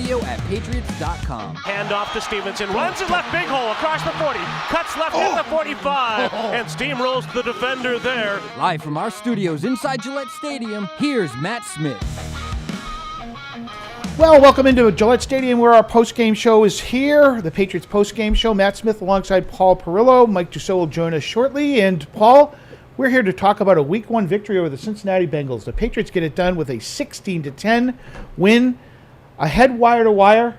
webradio at patriots.com. Hand off to Stevenson, runs it left, big hole across the 40, cuts left at the 45, and steamrolls the defender there. Live from our studios inside Gillette Stadium, here's Matt Smith. Well, welcome into Gillette Stadium where our post-game show is here. The Patriots post-game show. Matt Smith alongside Paul Perillo. Mike Dussault will join us shortly. And Paul, we're here to talk about a Week 1 victory over the Cincinnati Bengals. The Patriots get it done with a 16-10 win, ahead wire to wire.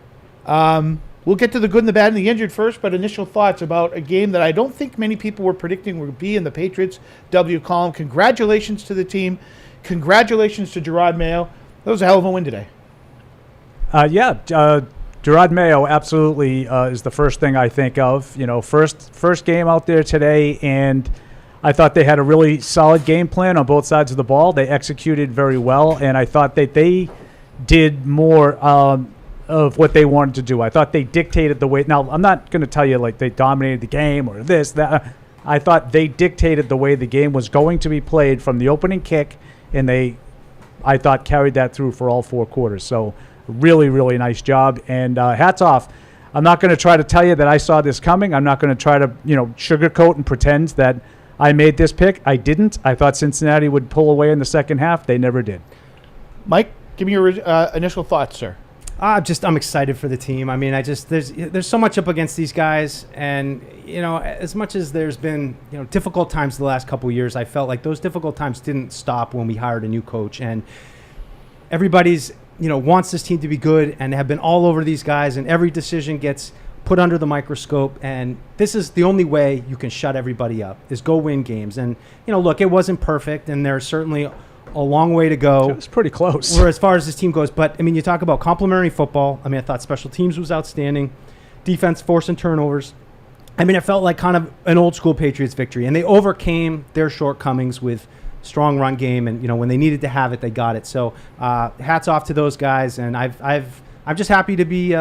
We'll get to the good and the bad and the injured first, but initial thoughts about a game that I don't think many people were predicting would be in the Patriots W column. Congratulations to the team. Congratulations to Jerod Mayo. That was a hell of a win today. Jerod Mayo absolutely is the first thing I think of. You know, first game out there today, and I thought they had a really solid game plan on both sides of the ball. They executed very well, and I thought that they did more of what they wanted to do. I thought they dictated the way. Now, I'm not going to tell you like they dominated the game or this, that. I thought they dictated the way the game was going to be played from the opening kick, and I thought, carried that through for all 4 quarters. So really, really nice job, and hats off. I'm not going to try to tell you that I saw this coming. I'm not going to try to, sugarcoat and pretend that I made this pick. I didn't. I thought Cincinnati would pull away in the second half. They never did. Mike, give me your initial thoughts, sir. I'm excited for the team. I mean, there's so much up against these guys, and as much as there's been difficult times the last couple of years, I felt like those difficult times didn't stop when we hired a new coach, and everybody's wants this team to be good and have been all over these guys, and every decision gets put under the microscope, and this is the only way you can shut everybody up is go win games. And look, it wasn't perfect, and there's certainly a long way to go. It was pretty close. Or as far as this team goes, but I mean, you talk about complementary football. I mean, I thought special teams was outstanding, defense forcing turnovers. I mean, it felt like kind of an old school Patriots victory, and they overcame their shortcomings with strong run game, and when they needed to have it, they got it. So hats off to those guys, and I'm just happy to be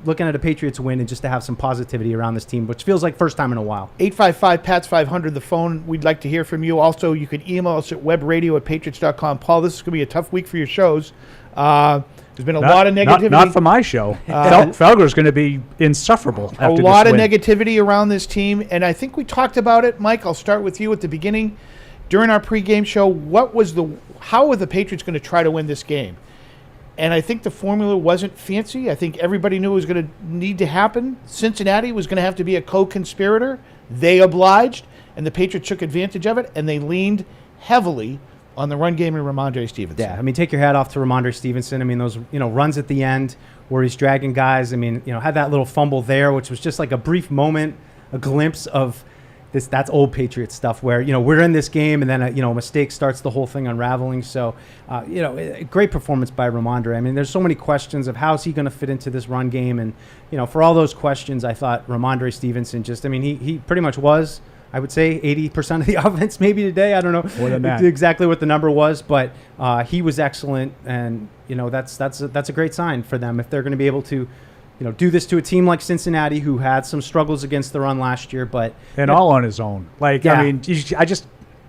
looking at a Patriots win and just to have some positivity around this team, which feels like first time in a while. 855-PATS-500, the phone. We'd like to hear from you. Also, you can email us at webradio@patriots.com. Paul, this is going to be a tough week for your shows. There's been a lot of negativity. Not for my show. Felger's going to be insufferable after this win. A lot of negativity around this team, and I think we talked about it. Mike, I'll start with you at the beginning. During our pregame show, how were the Patriots going to try to win this game? And I think the formula wasn't fancy. I think everybody knew it was going to need to happen. Cincinnati was going to have to be a co-conspirator. They obliged, and the Patriots took advantage of it, and they leaned heavily on the run game and Ramondre Stevenson. Yeah, I mean, take your hat off to Ramondre Stevenson. I mean, those runs at the end where he's dragging guys. I mean, had that little fumble there, which was just like a brief moment, a glimpse of this. That's old Patriots stuff where we're in this game and then a mistake starts the whole thing unraveling. So great performance by Ramondre. I mean, there's so many questions of how's he going to fit into this run game, and for all those questions, I thought Ramondre Stevenson he pretty much was, I would say, 80% of the offense maybe today. I don't know more than that. Exactly what the number was, but he was excellent, and that's a great sign for them if they're going to be able to do this to a team like Cincinnati, who had some struggles against the run last year, but all on his own. I mean,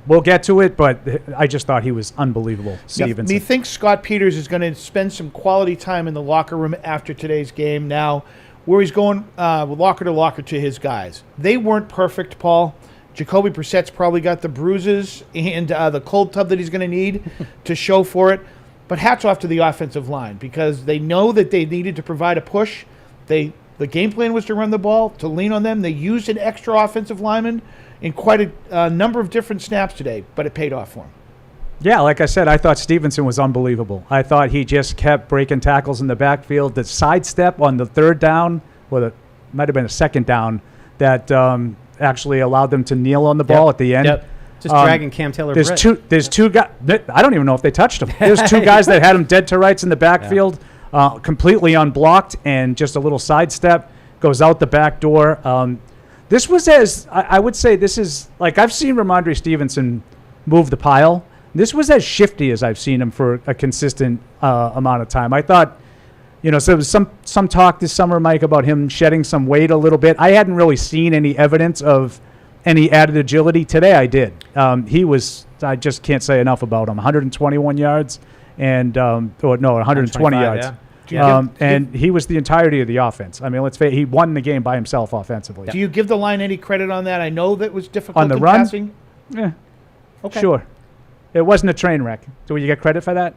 we'll get to it, but I just thought he was unbelievable. Stevenson. Methinks Scott Peters is going to spend some quality time in the locker room after today's game. Now, where he's going locker to locker to his guys. They weren't perfect, Paul. Jacoby Brissett's probably got the bruises and the cold tub that he's going to need to show for it. But hats off to the offensive line, because they know that they needed to provide a push. The game plan was to run the ball, to lean on them. They used an extra offensive lineman in quite a number of different snaps today, but it paid off for them. Yeah, like I said, I thought Stevenson was unbelievable. I thought he just kept breaking tackles in the backfield. The sidestep on the third down, or it might have been a second down, that actually allowed them to kneel on the ball at the end. Yep. Just dragging Cam Taylor. There's two guys. I don't even know if they touched him. There's two guys that had him dead to rights in the backfield. Yeah. Completely unblocked, and just a little sidestep goes out the back door. This was I would say this is like I've seen Ramondre Stevenson move the pile. This was as shifty as I've seen him for a consistent amount of time. I thought, so there was some talk this summer, Mike, about him shedding some weight a little bit. I hadn't really seen any evidence of any added agility. Today I did. I just can't say enough about him. 121 yards and 120 yards. And he was the entirety of the offense. I mean, let's face it, he won the game by himself offensively. Do you give the line any credit on that? I know that was difficult On the in run? passing. Yeah, Okay. sure. It wasn't a train wreck. Do we get credit for that?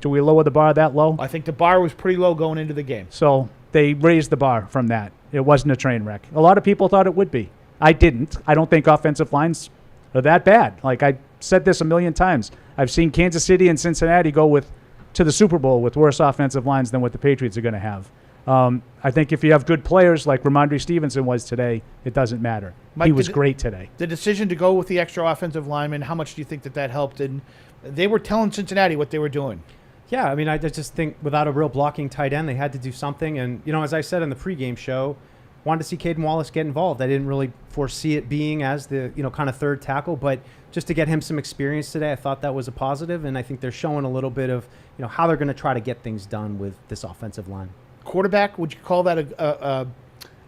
Do we lower the bar that low? I think the bar was pretty low going into the game. So they raised the bar from that. It wasn't a train wreck. A lot of people thought it would be. I didn't. I don't think offensive lines are that bad. Like I said this a million times. I've seen Kansas City and Cincinnati go to the Super Bowl with worse offensive lines than what the Patriots are going to have. I think if you have good players like Ramondre Stevenson was today, it doesn't matter. Mike, he was great today. The decision to go with the extra offensive lineman, how much do you think that helped? And they were telling Cincinnati what they were doing. Yeah, I mean, I just think without a real blocking tight end, they had to do something. And, as I said in the pregame show, wanted to see Caden Wallace get involved. I didn't really foresee it being as the, kind of third tackle, but just to get him some experience today, I thought that was a positive. And I think they're showing a little bit of, how they're going to try to get things done with this offensive line. Quarterback, would you call that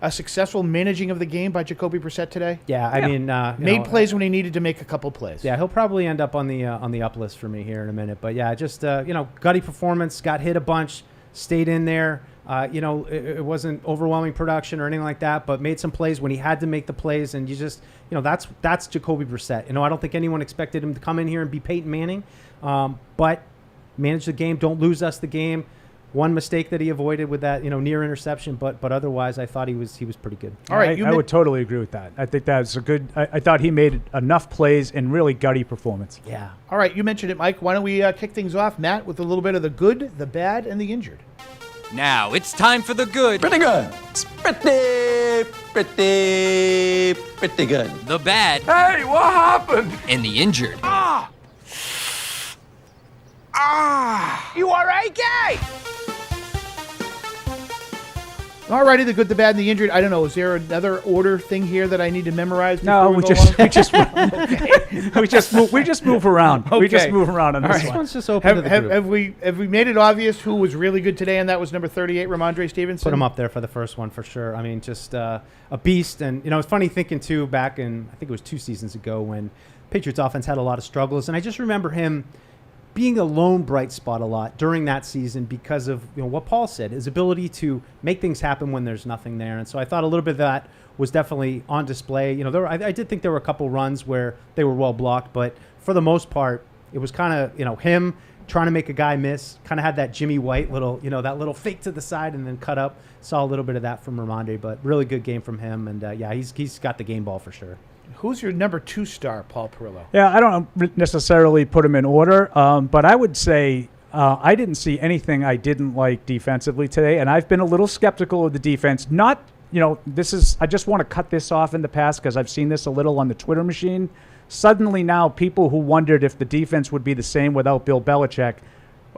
a successful managing of the game by Jacoby Brissett today? Yeah, I mean, made plays when he needed to make a couple plays. Yeah, he'll probably end up on the up list for me here in a minute. But yeah, just gutty performance, got hit a bunch, stayed in there. It wasn't overwhelming production or anything like that, but made some plays when he had to make the plays. And you just, that's Jacoby Brissett. I don't think anyone expected him to come in here and be Peyton Manning, but manage the game, don't lose us the game. One mistake that he avoided with that, near interception, but otherwise, I thought he was pretty good. All right, I would totally agree with that. I think that's a good. I thought he made enough plays and really gutty performance. Yeah. All right, you mentioned it, Mike. Why don't we kick things off, Matt, with a little bit of the good, the bad, and the injured. Now it's time for the good, Pretty good. It's pretty good. the bad, Hey, what happened? and the injured. You all right, Gay? All righty, the good, the bad, and the injured. I don't know. Is there another order thing here that I need to memorize? No, we go just along? we just move around. We just Okay. move around on All this right. This one. one's just open to the group. Have we made it obvious who was really good today, and that was number 38, Ramondre Stevenson? Put him up there for the first one for sure. I mean, just a beast. And, it's funny thinking, too, back in, I think it was 2 seasons ago when Patriots offense had a lot of struggles. And I just remember him being a lone bright spot a lot during that season because of what Paul said, his ability to make things happen when there's nothing there. And so I thought a little bit of that was definitely on display. I did think there were a couple runs where they were well blocked, but for the most part, it was kind of, him trying to make a guy miss, kind of had that Jimmy White little, that little fake to the side and then cut up. Saw a little bit of that from Ramondre, but really good game from him. And he's got the game ball for sure. Who's your number 2 star, Paul Perillo? Yeah, I don't necessarily put them in order, but I would say I didn't see anything I didn't like defensively today, and I've been a little skeptical of the defense. Not, I just want to cut this off in the past because I've seen this a little on the Twitter machine. Suddenly now people who wondered if the defense would be the same without Bill Belichick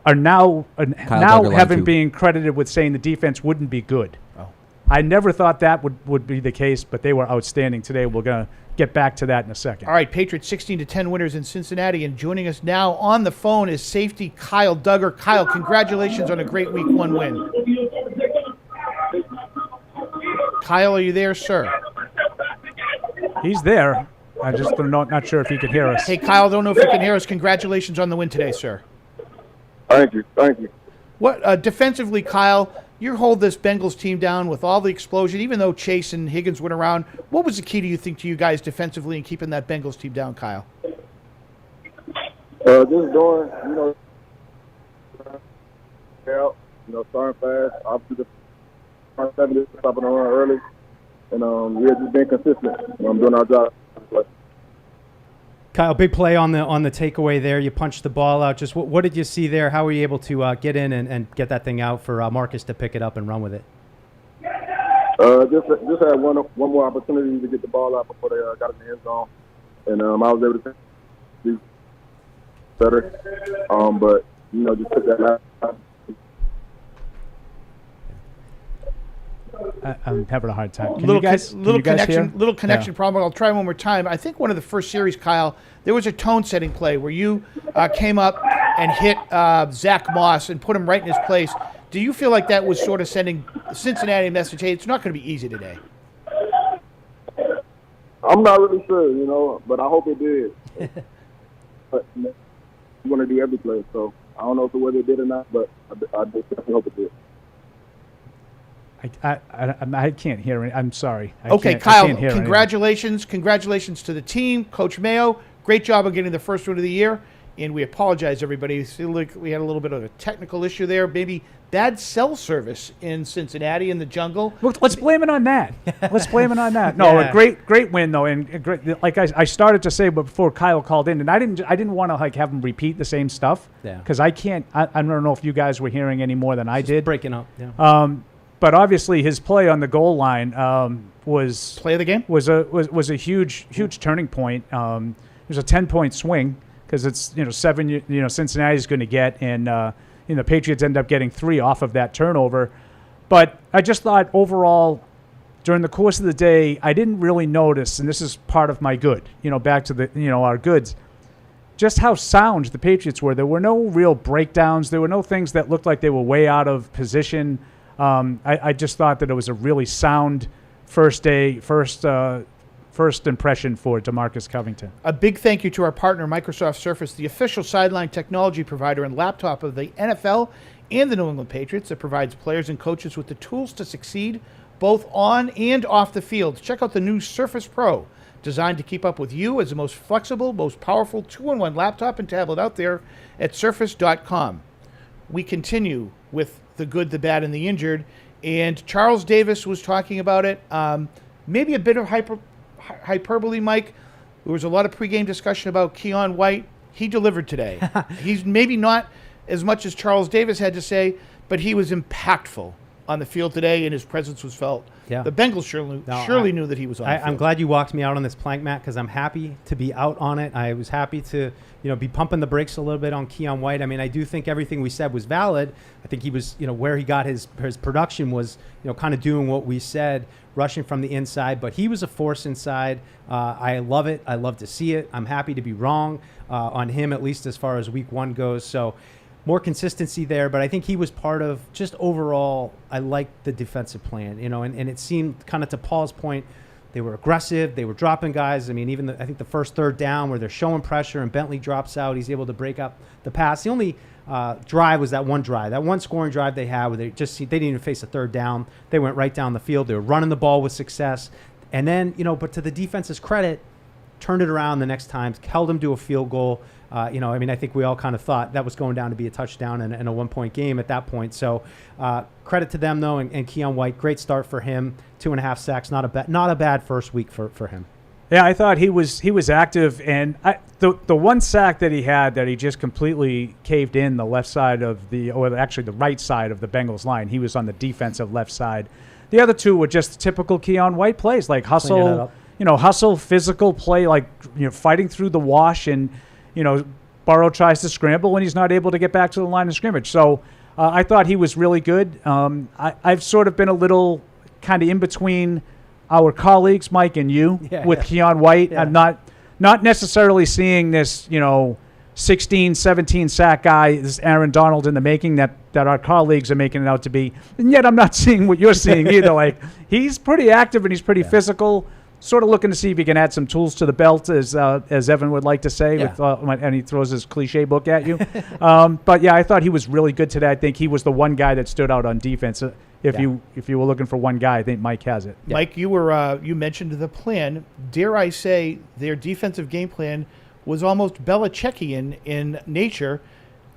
are now having being credited with saying the defense wouldn't be good. Oh. I never thought that would be the case, but they were outstanding today. We're going to get back to that in a second. All right, Patriots 16-10 winners in Cincinnati, and joining us now on the phone is safety Kyle Duggar. Kyle, congratulations on a great Week 1 win. Kyle, are you there, sir? He's there. I just not sure if he can hear us. Hey, Kyle, don't know if you can hear us. Congratulations on the win today, sir. Thank you. What defensively, Kyle, you hold this Bengals team down with all the explosion, even though Chase and Higgins went around. What was the key, do you think, to you guys defensively in keeping that Bengals team down, Kyle? Just doing, starting fast. Obviously, the front 7 is stopping the run early. And we're just being consistent. Doing our job. Kyle, big play on the takeaway there. You punched the ball out. Just what did you see there? How were you able to get in and get that thing out for Marcus to pick it up and run with it? Just had one more opportunity to get the ball out before they got in the end zone, and I was able to do better. But just took that last. I'm having a hard time. Can Little you guys connection hear? problem. I'll try one more time. I think one of the first series, Kyle, there was a tone-setting play where you came up and hit Zach Moss and put him right in his place. Do you feel like that was sort of sending Cincinnati a message, hey, it's not going to be easy today? I'm not really sure, but I hope it did. But you want to do every play, so I don't know if the weather did or not, but I definitely hope it did. I can't hear it. I'm sorry. Okay, I Kyle, can't hear congratulations. Congratulations to the team. Coach Mayo, great job of getting the first win of the year. And we apologize, everybody. It seemed like we had a little bit of a technical issue there. Maybe bad cell service in Cincinnati in the jungle. Well, let's blame it on that. Let's blame it on that. No, Yeah. a great win though, and a great, like I started to say before Kyle called in, and I didn't want to like have him repeat the same stuff. Yeah. Because I can't. I don't know if you guys were hearing any more than I did. Breaking up. Yeah. But obviously his play on the goal line was Play of the game? was a huge turning point. It was a 10-point swing because it's 7 Cincinnati's going to get, and the Patriots end up getting 3 off of that turnover. But I just thought overall during the course of the day I didn't really notice, and this is part of my good, back to the our goods, just how sound the Patriots were. There were no real breakdowns. There were no things that looked like they were way out of position. I just thought that it was a really sound first impression for DeMarcus Covington. A big thank you to our partner, Microsoft Surface, the official sideline technology provider and laptop of the NFL and the New England Patriots that provides players and coaches with the tools to succeed both on and off the field. Check out the new Surface Pro, designed to keep up with you as the most flexible, most powerful 2-in-1 laptop and tablet out there at surface.com. We continue with the good, the bad, and the injured. And Charles Davis was talking about it. Maybe a bit of hyperbole, Mike. There was a lot of pregame discussion about Keon White. He delivered today. He's maybe not as much as Charles Davis had to say, but he was impactful on the field today, and his presence was felt. Yeah. The Bengals surely knew that he was on the field. I'm glad you walked me out on this plank, Matt, because I'm happy to be out on it. I was happy to be pumping the brakes a little bit on Keon White. I mean, I do think everything we said was valid. I think he was, where he got his production was, kind of doing what we said, rushing from the inside. But he was a force inside. I love it. I love to see it. I'm happy to be wrong on him, at least as far as week 1 goes. So more consistency there, but I think he was part of just overall. I liked the defensive plan, and it seemed kind of to Paul's point, they were aggressive. They were dropping guys. I mean, I think the first third down where they're showing pressure and Bentley drops out, he's able to break up the pass. The only drive was that one scoring drive they had where they didn't even face a third down. They went right down the field. They were running the ball with success, and then but to the defense's credit, turned it around the next time, held them to a field goal. I think we all kind of thought that was going down to be a touchdown and a 1-point game at that point. So credit to them, though, and Keon White, great start for him. 2.5 sacks, not a bad first week for him. Yeah, I thought he was active, and the one sack that he had that he just completely caved in the left side of the right side of the Bengals line. He was on the defensive left side. The other two were just typical Keon White plays, like hustle, physical play, like fighting through the wash, and Burrow tries to scramble and he's not able to get back to the line of scrimmage. So I thought he was really good. I've sort of been a little kind of in between our colleagues, Mike and you, with Keon White. Yeah. I'm not necessarily seeing this, 16, 17 sack guy, this Aaron Donald in the making that our colleagues are making it out to be. And yet I'm not seeing what you're seeing either. Like, he's pretty active and he's pretty physical. Sort of looking to see if he can add some tools to the belt, as Evan would like to say, and he throws his cliche book at you. But yeah, I thought he was really good today. I think he was the one guy that stood out on defense. If you were looking for one guy, I think Mike has it. Yeah. Mike, you mentioned the plan. Dare I say their defensive game plan was almost Belichickian in nature.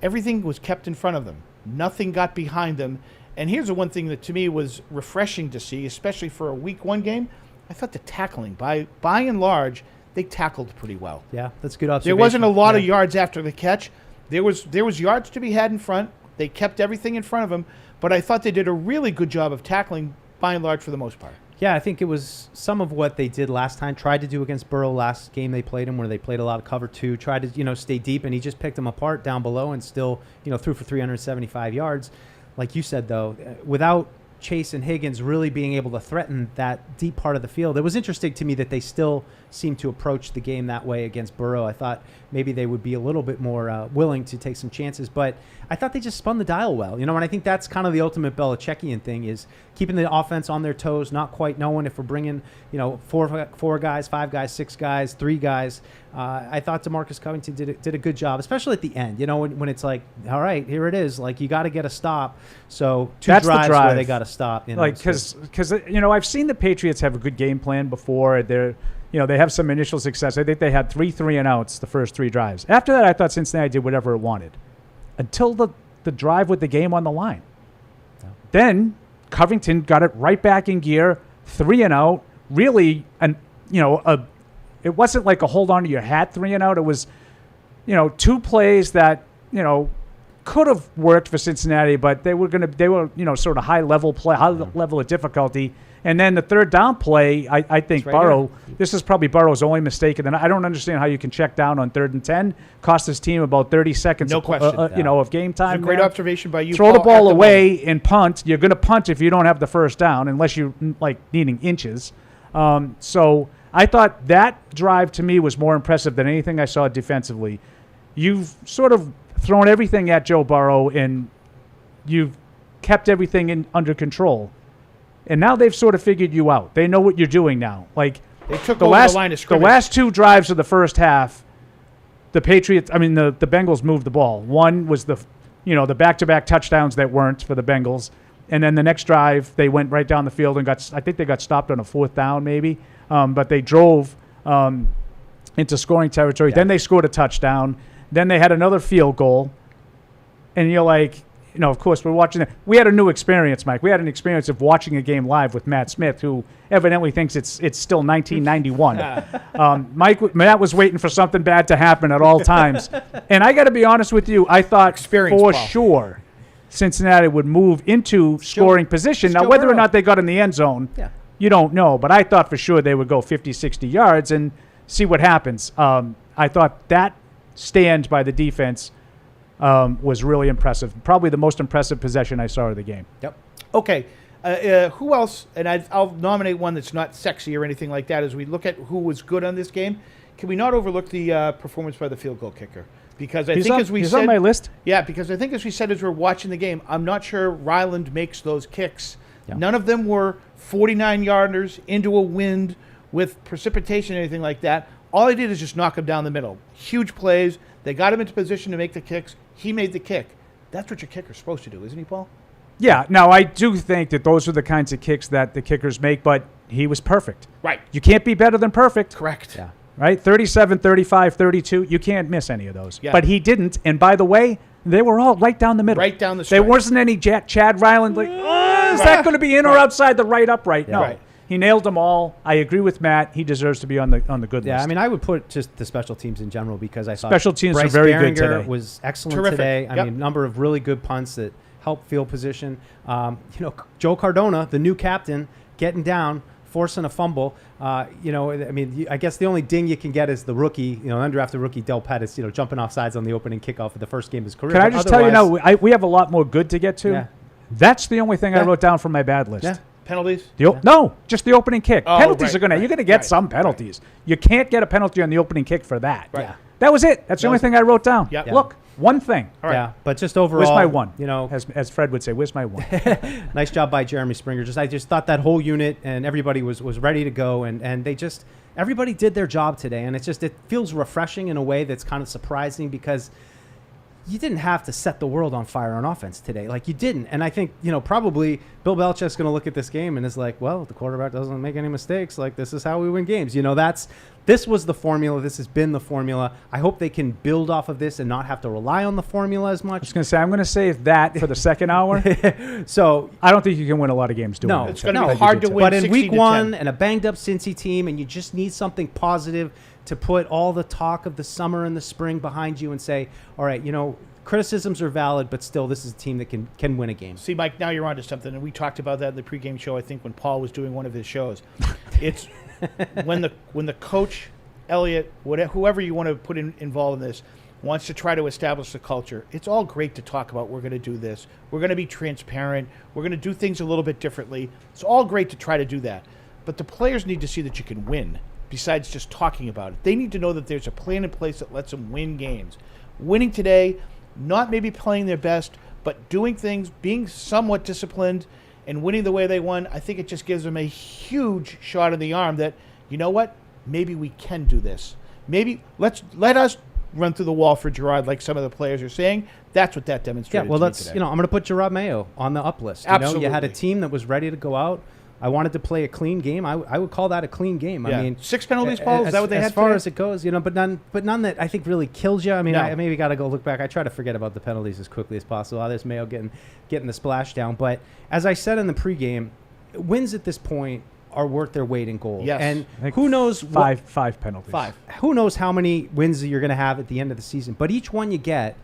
Everything was kept in front of them. Nothing got behind them. And here's the one thing that to me was refreshing to see, especially for a week 1 game. I thought the tackling, by and large, they tackled pretty well. Yeah, that's a good observation. There wasn't a lot of yards after the catch. There was yards to be had in front. They kept everything in front of them, but I thought they did a really good job of tackling, by and large, for the most part. Yeah, I think it was some of what they did last time, tried to do against Burrow last game they played him, where they played a lot of cover 2, tried to, stay deep, and he just picked them apart down below and still, threw for 375 yards. Like you said, though, without Chase and Higgins really being able to threaten that deep part of the field. It was interesting to me that they still seemed to approach the game that way against Burrow. I thought maybe they would be a little bit more willing to take some chances, but I thought they just spun the dial well. And I think that's kind of the ultimate Belichickian thing, is keeping the offense on their toes, not quite knowing if we're bringing, 4 guys, 5 guys, 6 guys, 3 guys. I thought DeMarcus Covington did a good job, especially at the end. You know, when it's like, all right, here it is. Like, you got to get a stop. So That's the drives drive. where they got to stop. You know, Like, because I've seen the Patriots have a good game plan before. They have some initial success. I think they had 3 3-and-outs the first 3 drives. After that, I thought Cincinnati did whatever it wanted until the drive with the game on the line. Yeah. Then Covington got it right back in gear, 3-and-out. Really, it wasn't like a hold on to your hat 3-and-out. It was, 2 plays that could have worked for Cincinnati, but they were sort of high level of difficulty. And then the third down play, I think Burrow. This is probably Burrow's only mistake, and then I don't understand how you can check down on 3rd and 10, cost his team about 30 seconds. No question. Of game time. It's a great observation by you. Throw Paul, the ball away and punt. You're going to punt if you don't have the first down, unless you're needing inches. So I thought that drive to me was more impressive than anything I saw defensively. You've sort of thrown everything at Joe Burrow, and you've kept everything under control. And now they've sort of figured you out. They know what you're doing now. Like, they took over the line of scrimmage. The last 2 drives of the first half, the Bengals moved the ball. One was the back-to-back touchdowns that weren't for the Bengals. And then the next drive, they went right down the field and I think they got stopped on a 4th down maybe. But they drove into scoring territory. Yeah. Then they scored a touchdown. Then they had another field goal. And you're like, of course, we're watching it. We had a new experience, Mike. We had an experience of watching a game live with Matt Smith, who evidently thinks it's still 1991. Matt was waiting for something bad to happen at all times. And I got to be honest with you, I thought sure Cincinnati would move into scoring position. Now, whether or not they got in the end zone, you don't know. But I thought for sure they would go 50, 60 yards and see what happens. I thought that stand by the defense was really impressive. Probably the most impressive possession I saw of the game. Yep. Okay. Who else? And I'll nominate one that's not sexy or anything like that. As we look at who was good on this game, can we not overlook the performance by the field goal kicker? Because he's on my list. Yeah, because I think as we said as we're watching the game, I'm not sure Ryland makes those kicks. Yeah. None of them were 49-yarders into a wind with precipitation or anything like that. All they did is just knock him down the middle. Huge plays. They got him into position to make the kicks. He made the kick. That's what your kicker's supposed to do, isn't he, Paul? Yeah. Now, I do think that those are the kinds of kicks that the kickers make, but he was perfect. Right. You can't be better than perfect. Correct. Yeah. Right? 37, 35, 32. You can't miss any of those. Yeah. But he didn't. And by the way, they were all right down the middle. Right down the stretch. There wasn't any Chad Ryland like, is that going to be in or outside the right upright? Yeah. No. Right. He nailed them all. I agree with Matt. He deserves to be on the good list. Yeah, I mean, I would put just the special teams in general because I thought special teams Bryce are very Behringer good today. Was excellent Terrific. today. I mean, a number of really good punts that helped field position. Joe Cardona, the new captain, getting down, forcing a fumble. I guess the only ding you can get is the rookie, undrafted rookie Del Pettis, jumping off sides on the opening kickoff of the first game of his career. Can I just tell you now, we have a lot more good to get to. Yeah. That's the only thing I wrote down from my bad list. Yeah. Penalties? No, just the opening kick. Oh, Penalties right, you're going to get some penalties. Right. You can't get a penalty on the opening kick for that. Right. Yeah. That was it. That's the only thing I wrote down. Yeah. Look, one thing. All right. Yeah, but just overall, where's my one? As Fred would say, where's my one? Nice job by Jeremy Springer. I just thought that whole unit and everybody was ready to go, and everybody did their job today, and it feels refreshing in a way that's kind of surprising because you didn't have to set the world on fire on offense today. Like, you didn't. And I think, probably Bill Belichick's going to look at this game and is like, well, the quarterback doesn't make any mistakes. Like, this is how we win games. This was the formula. This has been the formula. I hope they can build off of this and not have to rely on the formula as much. I was going to say, I'm going to save that for the second hour. So I don't think you can win a lot of games doing that. No, it's going to be hard to win. But in week 1 10. and a banged-up Cincy team, and you just need something positive to put all the talk of the summer and the spring behind you and say, all right, criticisms are valid, but still, this is a team that can win a game. See, Mike, now you're onto something, and we talked about that in the pregame show, I think, when Paul was doing one of his shows. It's when the coach, Elliott, whoever you want to put involved in this, wants to try to establish the culture. It's all great to talk about, we're going to do this. We're going to be transparent. We're going to do things a little bit differently. It's all great to try to do that. But the players need to see that you can win, besides just talking about it. They need to know that there's a plan in place that lets them win games. Winning today, not maybe playing their best, but doing things, being somewhat disciplined, and winning the way they won, I think it just gives them a huge shot in the arm that, you know what, maybe we can do this. maybe let us run through the wall for Jerod, like some of the players are saying. That's what that demonstrated. Yeah, well, to me that's today. I'm going to put Jerod Mayo on the up list. Absolutely. You had a team that was ready to go out. I wanted to play a clean game. I would call that a clean game. Yeah. I mean, 6 penalties, Paul. Is that what they had? As far today? as it goes, but none that I think really kills you. I mean, No. I maybe got to go look back. I try to forget about the penalties as quickly as possible. There's Mayo getting the splash down. But as I said in the pregame, wins at this point are worth their weight in gold. Yes. And I think who knows five penalties. 5. who knows how many wins you're going to have at the end of the season. But each one you get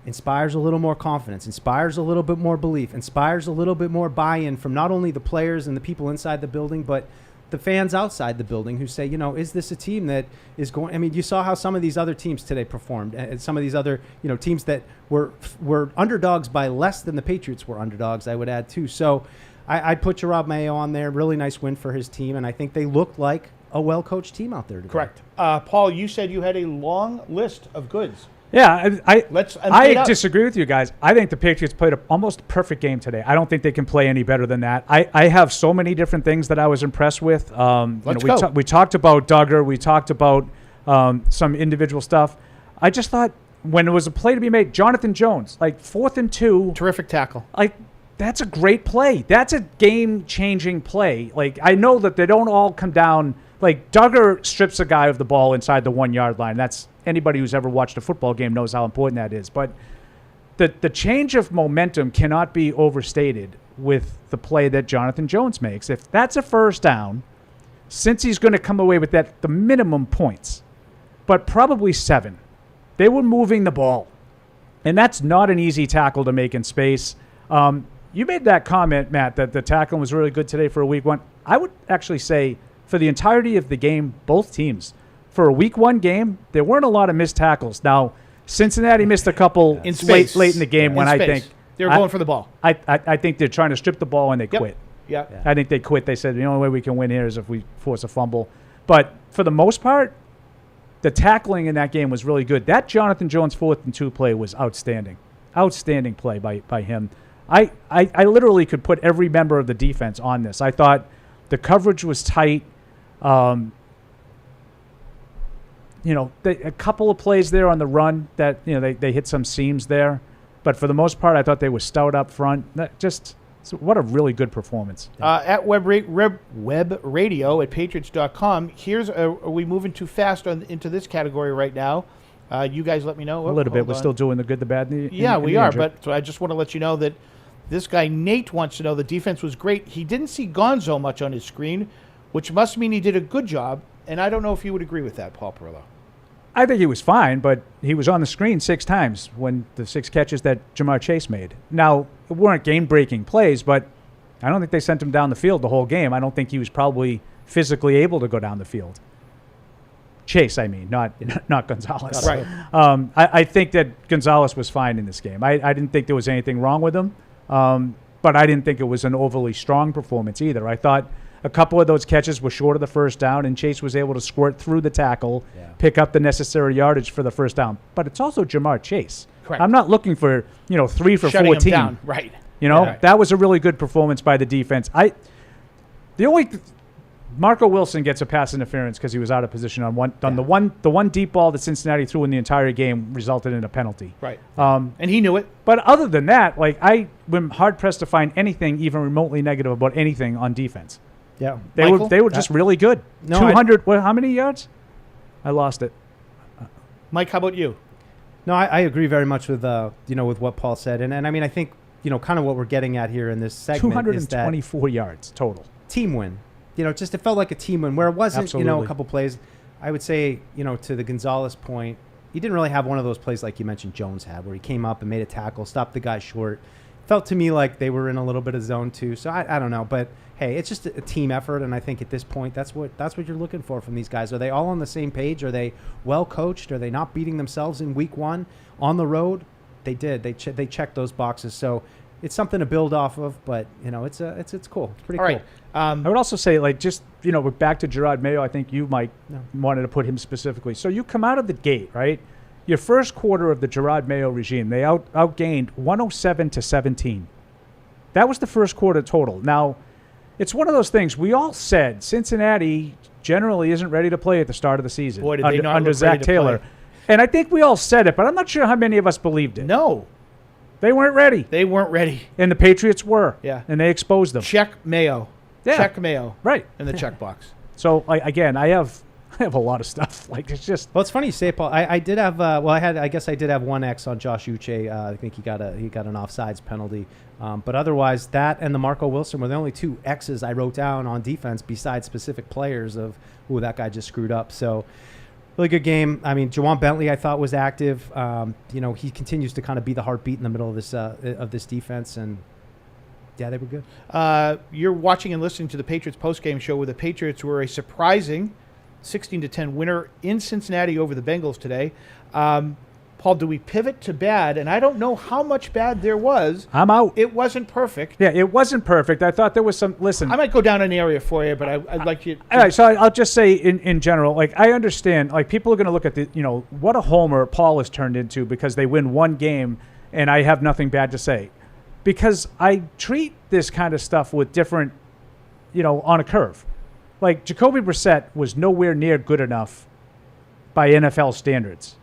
inspires a little more confidence, inspires a little bit more belief, inspires a little bit more buy-in from not only the players and the people inside the building, but the fans outside the building who say, is this a team that is going? I mean, you saw how some of these other teams today performed, and some of these other, teams that were underdogs by less than the Patriots were underdogs, I would add too. So I'd put Jerod Mayo on there. Really nice win for his team, and I think they looked like a well-coached team out there today. Correct. Paul, you said you had a long list of goods. Yeah, I up. disagree with you guys. I think the Patriots played an almost perfect game today. I don't think they can play any better than that. I have so many different things that I was impressed with. Let's go. We talked about Duggar. We talked about some individual stuff. I just thought when it was a play to be made, Jonathan Jones, like 4th and 2. Terrific tackle. Like, that's a great play. That's a game-changing play. Like, I know that they don't all come down. Like, Duggar strips a guy of the ball inside the 1-yard line. That's anybody who's ever watched a football game knows how important that is. But the change of momentum cannot be overstated with the play that Jonathan Jones makes. If that's a first down, since he's going to come away with the minimum points, but probably 7, they were moving the ball. And that's not an easy tackle to make in space. You made that comment, Matt, that the tackling was really good today for a week 1. I would actually say for the entirety of the game, both teams, for a week 1 game, there weren't a lot of missed tackles. Now, Cincinnati missed a couple In space. late in the game when I think they were going for the ball. I think they're trying to strip the ball and they quit. Yeah. I think they quit. They said the only way we can win here is if we force a fumble. But for the most part, the tackling in that game was really good. That Jonathan Jones 4th and 2 play was outstanding. Outstanding play by him. I literally could put every member of the defense on this. I thought the coverage was tight. A couple of plays there on the run that they hit some seams there, but for the most part, I thought they were stout up front. What a really good performance. At web radio at patriots.com. Are we moving too fast into this category right now? You guys let me know. A little bit. We're still doing the good, the bad, and the we are. injured. But so I just want to let you know that this guy Nate wants to know the defense was great. He didn't see Gonzo much on his screen, which must mean he did a good job. And I don't know if you would agree with that, Paul Perillo. I think he was fine, but he was on the screen 6 times when the 6 catches that Jamar Chase made. Now, it weren't game-breaking plays, but I don't think they sent him down the field the whole game. I don't think he was probably physically able to go down the field. Chase, I mean, not Gonzalez. Right. I think that Gonzalez was fine in this game. I didn't think there was anything wrong with him, but I didn't think it was an overly strong performance either. I thought a couple of those catches were short of the first down, and Chase was able to squirt through the tackle, pick up the necessary yardage for the first down. But it's also Jamar Chase. Correct. I'm not looking for 3 for Shutting 14. him down. Right. That was a really good performance by the defense. Marco Wilson gets a pass interference because he was out of position on the one deep ball that Cincinnati threw in the entire game resulted in a penalty. Right. And he knew it. But other than that, I'm hard pressed to find anything even remotely negative about anything on defense. Yeah. They were just really good. No, 200. How many yards? I lost it. Mike, how about you? No, I agree very much with with what Paul said, and I mean I think kind of what we're getting at here in this segment 224 yards total. Team win. Just it felt like a team win where it wasn't Absolutely. a couple plays. I would say to the Gonzalez point, he didn't really have one of those plays like you mentioned Jones had, where he came up and made a tackle, stopped the guy short. Felt to me like they were in a little bit of zone too. So I don't know, but hey, it's just a team effort, and I think at this point that's what you're looking for from these guys. Are they all on the same page? Are they well coached? Are they not beating themselves in week 1 on the road? They did. They checked those boxes. So it's something to build off of, but it's cool. It's pretty All cool. right. I would also say, we're back to Jerod Mayo. I think you, Mike, wanted to put him specifically. So you come out of the gate, right? Your first quarter of the Jerod Mayo regime, they outgained 107-17. That was the first quarter total. Now, it's one of those things. We all said Cincinnati generally isn't ready to play at the start of the season. Boy, did they not under look ready Zach to Taylor. play. And I think we all said it, but I'm not sure how many of us believed it. No, They weren't ready. they weren't ready. And the Patriots were. Yeah. And they exposed them. Check Mayo. Yeah. Check Mayo. Right. In the checkbox. So, again, I have a lot of stuff. Like, it's just. Well, it's funny you say, Paul. I did have. I guess I did have one X on Josh Uche. I think he got an offsides penalty. But otherwise, that and the Marco Wilson were the only two X's I wrote down on defense besides specific players of, that guy just screwed up. So, really good game. I mean, Jawan Bentley, I thought, was active. He continues to kind of be the heartbeat in the middle of this defense, and yeah, they were good. You're watching and listening to the Patriots postgame show, where the Patriots were a surprising 16-10 winner in Cincinnati over the Bengals today. Paul, do we pivot to bad? And I don't know how much bad there was. I'm out. It wasn't perfect. Yeah, it wasn't perfect. I thought there was some. Listen, I might go down an area for you, but I'd like you. All right, so I'll just say in general, like, I understand, like, people are going to look at what a homer Paul has turned into because they win one game, and I have nothing bad to say, because I treat this kind of stuff with different, on a curve. Like, Jacoby Brissett was nowhere near good enough by NFL standards.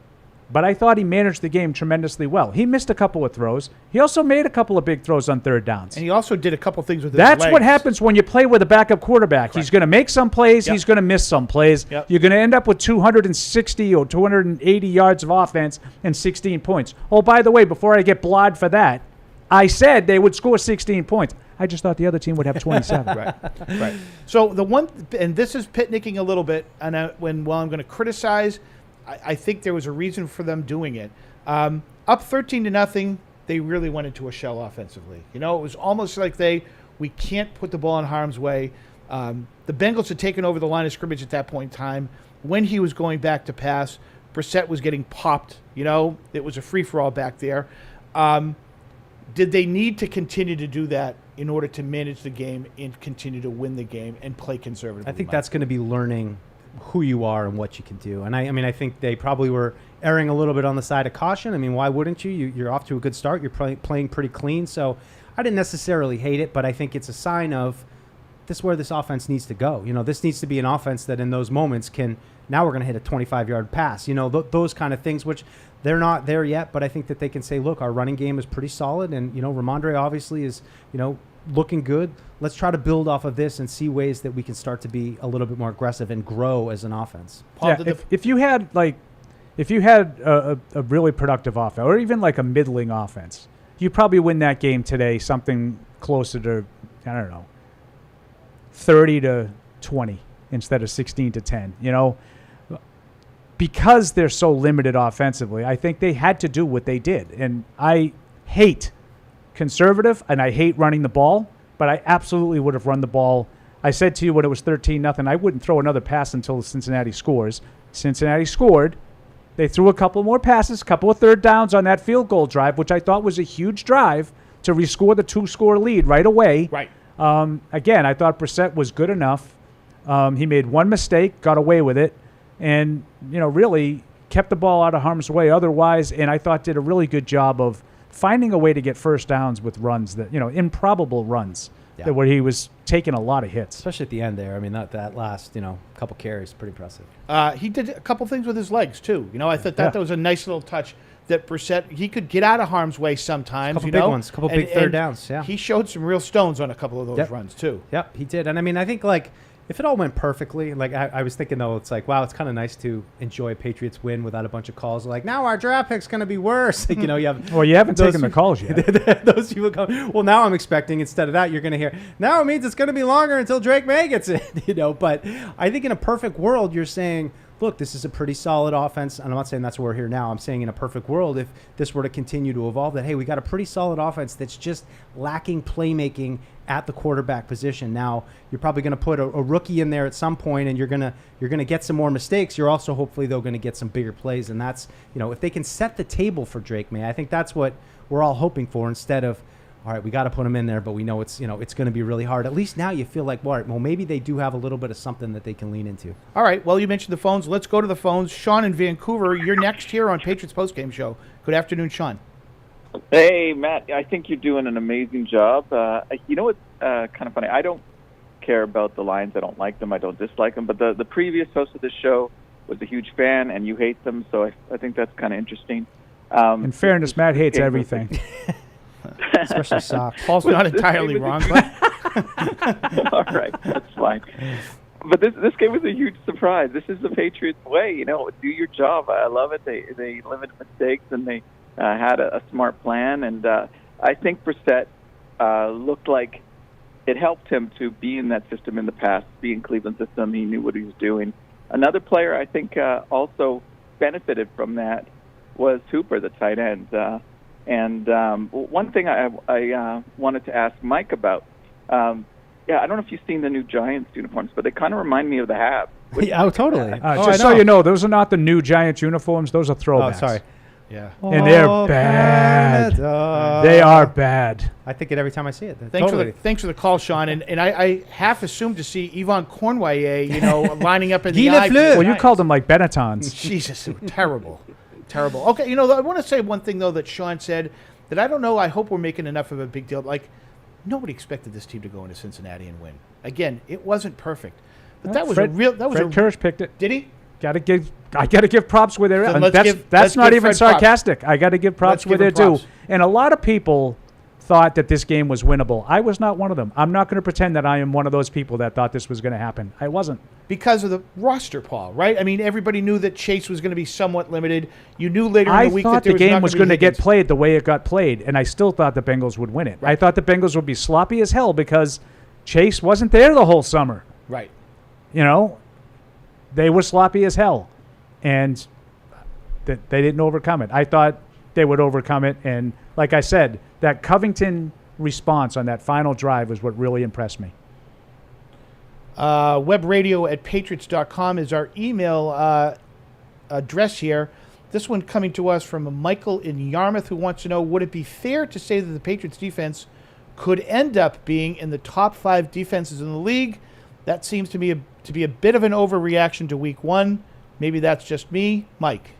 But I thought he managed the game tremendously well. He missed a couple of throws. He also made a couple of big throws on third downs. And he also did a couple things with his That's legs. what happens when you play with a backup quarterback. Correct. He's going to make some plays. Yep. He's going to miss some plays. Yep. You're going to end up with 260 or 280 yards of offense and 16 points. Oh, by the way, before I get blahed for that, I said they would score 16 points. I just thought the other team would have 27. Right. So the one, and this is pitnicking a little bit, and while I'm going to criticize, I think there was a reason for them doing it. Up 13-0, they really went into a shell offensively. It was almost like we can't put the ball in harm's way. The Bengals had taken over the line of scrimmage at that point in time. When he was going back to pass, Brissett was getting popped. It was a free-for-all back there. Did they need to continue to do that in order to manage the game and continue to win the game and play conservatively? I think that's going to be learning who you are and what you can do. And I think they probably were erring a little bit on the side of caution. I mean, why wouldn't you? You're off to a good start. You're playing pretty clean. So I didn't necessarily hate it, but I think it's a sign of this is where this offense needs to go. This needs to be an offense that in those moments now we're going to hit a 25-yard pass. Those kind of things, which they're not there yet, but I think that they can say, look, our running game is pretty solid. And, Ramondre obviously is, looking good. Let's try to build off of this and see ways that we can start to be a little bit more aggressive and grow as an offense. Paul, Yeah, if you had a really productive offense, or even like a middling offense, you probably win that game today something closer to, 30-20 instead of 16-10. Because they're so limited offensively, I think they had to do what they did. And I hate conservative, and I hate running the ball, but I absolutely would have run the ball. I said to you when it was 13-0, I wouldn't throw another pass until Cincinnati scores. Cincinnati scored. They threw a couple more passes, a couple of third downs on that field goal drive, which I thought was a huge drive to rescore the 2-score lead right away. Right. Again, I thought Brissett was good enough. He made one mistake, got away with it, and really kept the ball out of harm's way otherwise, and I thought did a really good job of finding a way to get first downs with runs that, improbable runs, that where he was taking a lot of hits. Especially at the end there. I mean, that last, couple carries, pretty impressive. He did a couple things with his legs, too. I thought that was a nice little touch that Brissett, he could get out of harm's way sometimes. Couple big ones, couple big third downs, yeah. He showed some real stones on a couple of those runs, too. Yep, he did. And, I think, if it all went perfectly, I was thinking, though, it's like, wow, it's kind of nice to enjoy a Patriots win without a bunch of calls. Like, now our draft pick's going to be worse. You have Well, you haven't taken the calls yet. those people come. Well, now I'm expecting, instead of that, you're going to hear, now it means it's going to be longer until Drake May gets it. But I think in a perfect world, you're saying, look, this is a pretty solid offense. And I'm not saying that's where we're here now. I'm saying in a perfect world, if this were to continue to evolve, that, hey, we got a pretty solid offense that's just lacking playmaking at the quarterback position. Now, you're probably going to put a rookie in there at some point, and you're going to get some more mistakes. You're also hopefully, though, going to get some bigger plays. And that's, if they can set the table for Drake May, I think that's what we're all hoping for, instead of, all right, we got to put him in there, but we know it's it's going to be really hard. At least now you feel like, well, maybe they do have a little bit of something that they can lean into. All right, well, you mentioned the phones. Let's go to the phones. Sean in Vancouver, you're next here on Patriots Postgame Show. Good afternoon, Sean. Hey, Matt. I think you're doing an amazing job. You know what's kind of funny? I don't care about the Lions. I don't like them. I don't dislike them. But the previous host of this show was a huge fan, and you hate them, so I think that's kind of interesting. In fairness, Matt hates everything. Especially socks. Paul's not entirely wrong, but all right, that's fine. But this game was a huge surprise. This is the Patriots way, you know. Do your job. I love it. They limited mistakes, and they had a smart plan. And I think Brissett looked like it helped him to be in that system in the past, be in Cleveland system. He knew what he was doing. Another player I think also benefited from that was Hooper, the tight end. And one thing I wanted to ask Mike about, I don't know if you've seen the new Giants uniforms, but they kind of remind me of the Habs. Yeah, totally. Just so you know, those are not the new Giants uniforms. Those are throwbacks. Oh, sorry. yeah. And they're bad. They are bad. I think it every time I see it. Thanks for the call, Sean. And I half assumed to see Yvonne Cornwallier, lining up in the eye. Well, you called them like Benettons. Jesus, terrible. Terrible. Okay, I want to say one thing, though, that Sean said that I don't know. I hope we're making enough of a big deal. Like, nobody expected this team to go into Cincinnati and win. Again, it wasn't perfect. But that was Fred Kirsch picked it. Did he? I got to give props where they're at. So That's not even sarcastic. I got to give props where they're due. And a lot of people thought that this game was winnable. I was not one of them. I'm not going to pretend that I am one of those people that thought this was going to happen. I wasn't. Because of the roster, Paul, right? I mean, everybody knew that Chase was going to be somewhat limited. You knew later in the week that there was the game was going to get Higgins. played the way it got played, and I still thought the Bengals would win it. Right. I thought the Bengals would be sloppy as hell because Chase wasn't there the whole summer. Right. They were sloppy as hell, and they didn't overcome it. I thought they would overcome it, and like I said, that Covington response on that final drive was what really impressed me. Webradio@patriots.com is our email address here. This one coming to us from Michael in Yarmouth, who wants to know, would it be fair to say that the Patriots defense could end up being in the top 5 defenses in the league? That seems to be a bit of an overreaction to week 1. Maybe that's just me. Mike.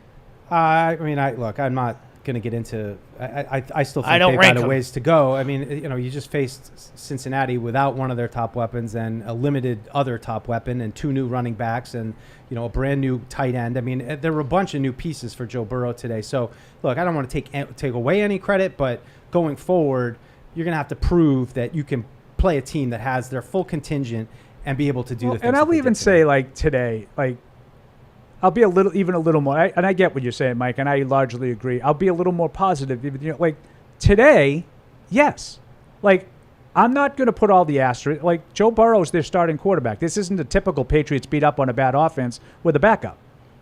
I'm not going to get into. I still think they've got a ways to go. I mean, you just faced Cincinnati without one of their top weapons and a limited other top weapon and 2 new running backs and a brand new tight end. I mean, there were a bunch of new pieces for Joe Burrow today. So look, I don't want to take away any credit, but going forward, you're going to have to prove that you can play a team that has their full contingent and be able to do the things. And I'll even say, like today, I'll be a little more, and I get what you're saying, Mike, and I largely agree. I'll be a little more positive. Like today, yes. Like, I'm not going to put all the asterisks. Like, Joe Burrow's their starting quarterback. This isn't a typical Patriots beat up on a bad offense with a backup.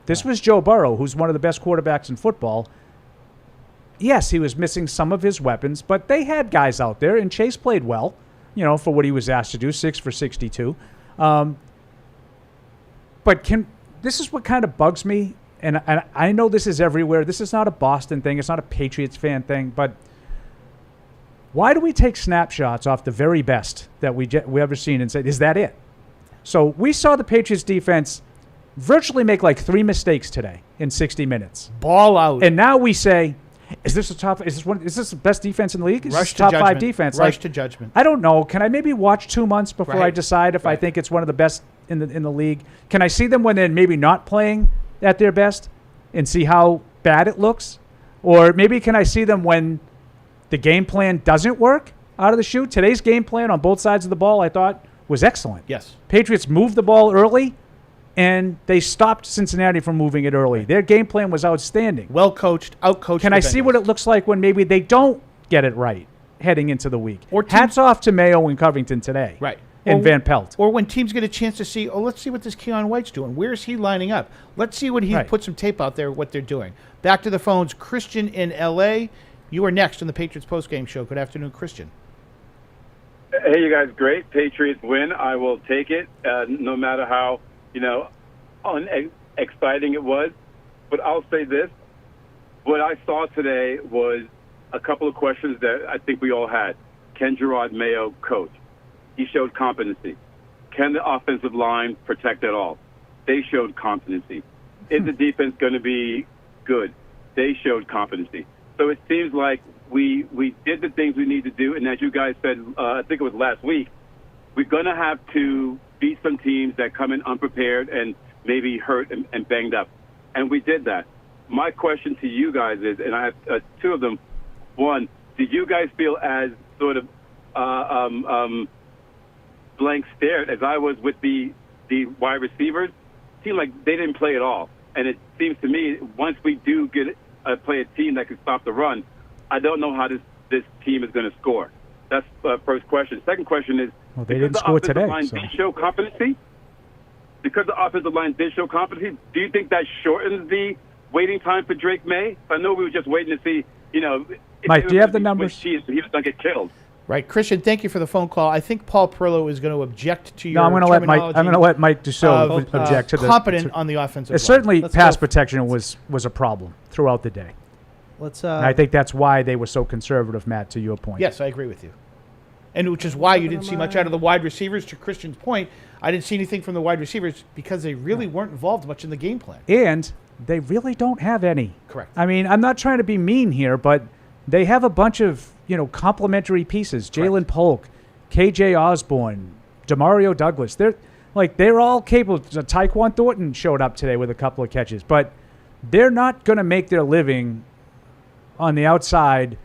This was Joe Burrow, who's one of the best quarterbacks in football. Yes, he was missing some of his weapons, but they had guys out there, and Chase played well, for what he was asked to do, 6 for 62. But this is what kind of bugs me, and I know this is everywhere. This is not a Boston thing. It's not a Patriots fan thing. But why do we take snapshots off the very best that we ever seen and say, is that it? So we saw the Patriots defense virtually make like 3 mistakes today in 60 minutes. Ball out. And now we say, is this the best defense in the league? Is Rush this to top judgment. 5 defense? Rush to judgment. I don't know. Can I maybe watch 2 months before I decide if I Right. think it's one of the best in the league? Can I see them when they're maybe not playing at their best and see how bad it looks? Or maybe can I see them when the game plan doesn't work out of the chute? Today's game plan on both sides of the ball, I thought, was excellent. Yes. Patriots moved the ball early, and they stopped Cincinnati from moving it early. Their game plan was outstanding. Well coached, out-coached. Can I see what it looks like when maybe they don't get it right heading into the week? Or teams- hats off to Mayo and Covington today. Right. And Van Pelt. Or when teams get a chance to see, let's see what this Keon White's doing. Where is he lining up? Let's see what put some tape out there, what they're doing. Back to the phones. Christian in L.A., you are next on the Patriots postgame show. Good afternoon, Christian. Hey, you guys, great. Patriots win. I will take it, no matter how, exciting it was. But I'll say this. What I saw today was a couple of questions that I think we all had. Can Jerod Mayo coach? He showed competency. Can the offensive line protect at all? They showed competency. Is the defense going to be good? They showed competency. So it seems like we did the things we need to do, and as you guys said, I think it was last week, we're going to have to beat some teams that come in unprepared and maybe hurt and banged up. And we did that. My question to you guys is, and I have two of them. One, did you guys feel as sort of blank stared as I was with the wide receivers? It seemed like they didn't play at all. And it seems to me, once we do play a team that can stop the run, I don't know how this team is going to score. That's the first question. Second question is, well, they didn't score today. Did show competency? Because the offensive line did show competency, do you think that shortens the waiting time for Drake May? I know we were just waiting to see, Mike, do you have the numbers? He was going to get killed. Right, Christian. Thank you for the phone call. I think Paul Perillo is going to object to your. No, I'm going to let Mike Dussault object to the competent on the offensive line. Certainly, pass protection was a problem throughout the day. Let's. And I think that's why they were so conservative, Matt. To your point. Yes, I agree with you. And which is why you didn't see much out of the wide receivers. To Christian's point, I didn't see anything from the wide receivers because they really weren't involved much in the game plan. And they really don't have any. Correct. I mean, I'm not trying to be mean here, but they have a bunch of complementary pieces. Jalen Polk, KJ Osborne, Demario Douglas. They're all capable. Tyquan Thornton showed up today with a couple of catches, but they're not going to make their living on the outside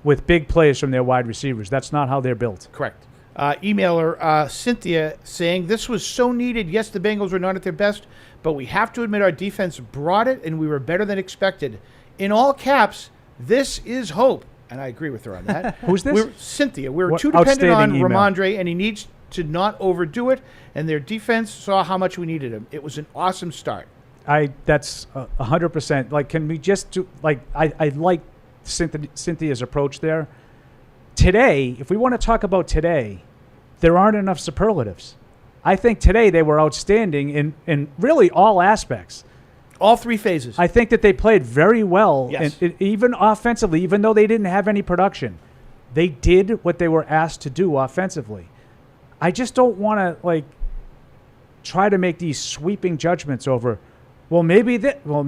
with big plays from their wide receivers. That's not how they're built. Correct. Emailer Cynthia saying, this was so needed. Yes, the Bengals were not at their best, but we have to admit our defense brought it, and we were better than expected. In all caps, this is hope. And I agree with her on that. Who's this? Cynthia. We're too dependent on Ramondre, and he needs to not overdo it, and their defense saw how much we needed him. It was an awesome start. That's 100%. Like, can we just do, I like Cynthia's approach there. Today, if we want to talk about today, there aren't enough superlatives. I think today they were outstanding in really all aspects. All three phases. I think that they played very well, yes. and even offensively, even though they didn't have any production. They did what they were asked to do offensively. I just don't want to, try to make these sweeping judgments over, well, maybe that. Well,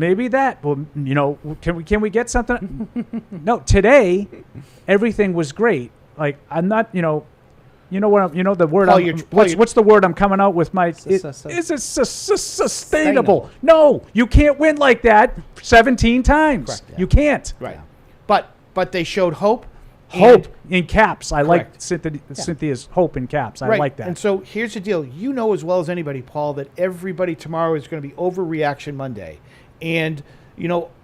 can we get something? No, today, everything was great. I'm not, the word. Paul, what's the word I'm coming out with, Mike? Is it sustainable? No, you can't win like that 17 times. Correct, yeah. You can't. Right. But they showed hope. Hope in caps. I like Correct. Cynthia's hope in caps. I Right. like that. And so here's the deal. You know as well as anybody, Paul, that everybody tomorrow is going to be overreaction Monday. And,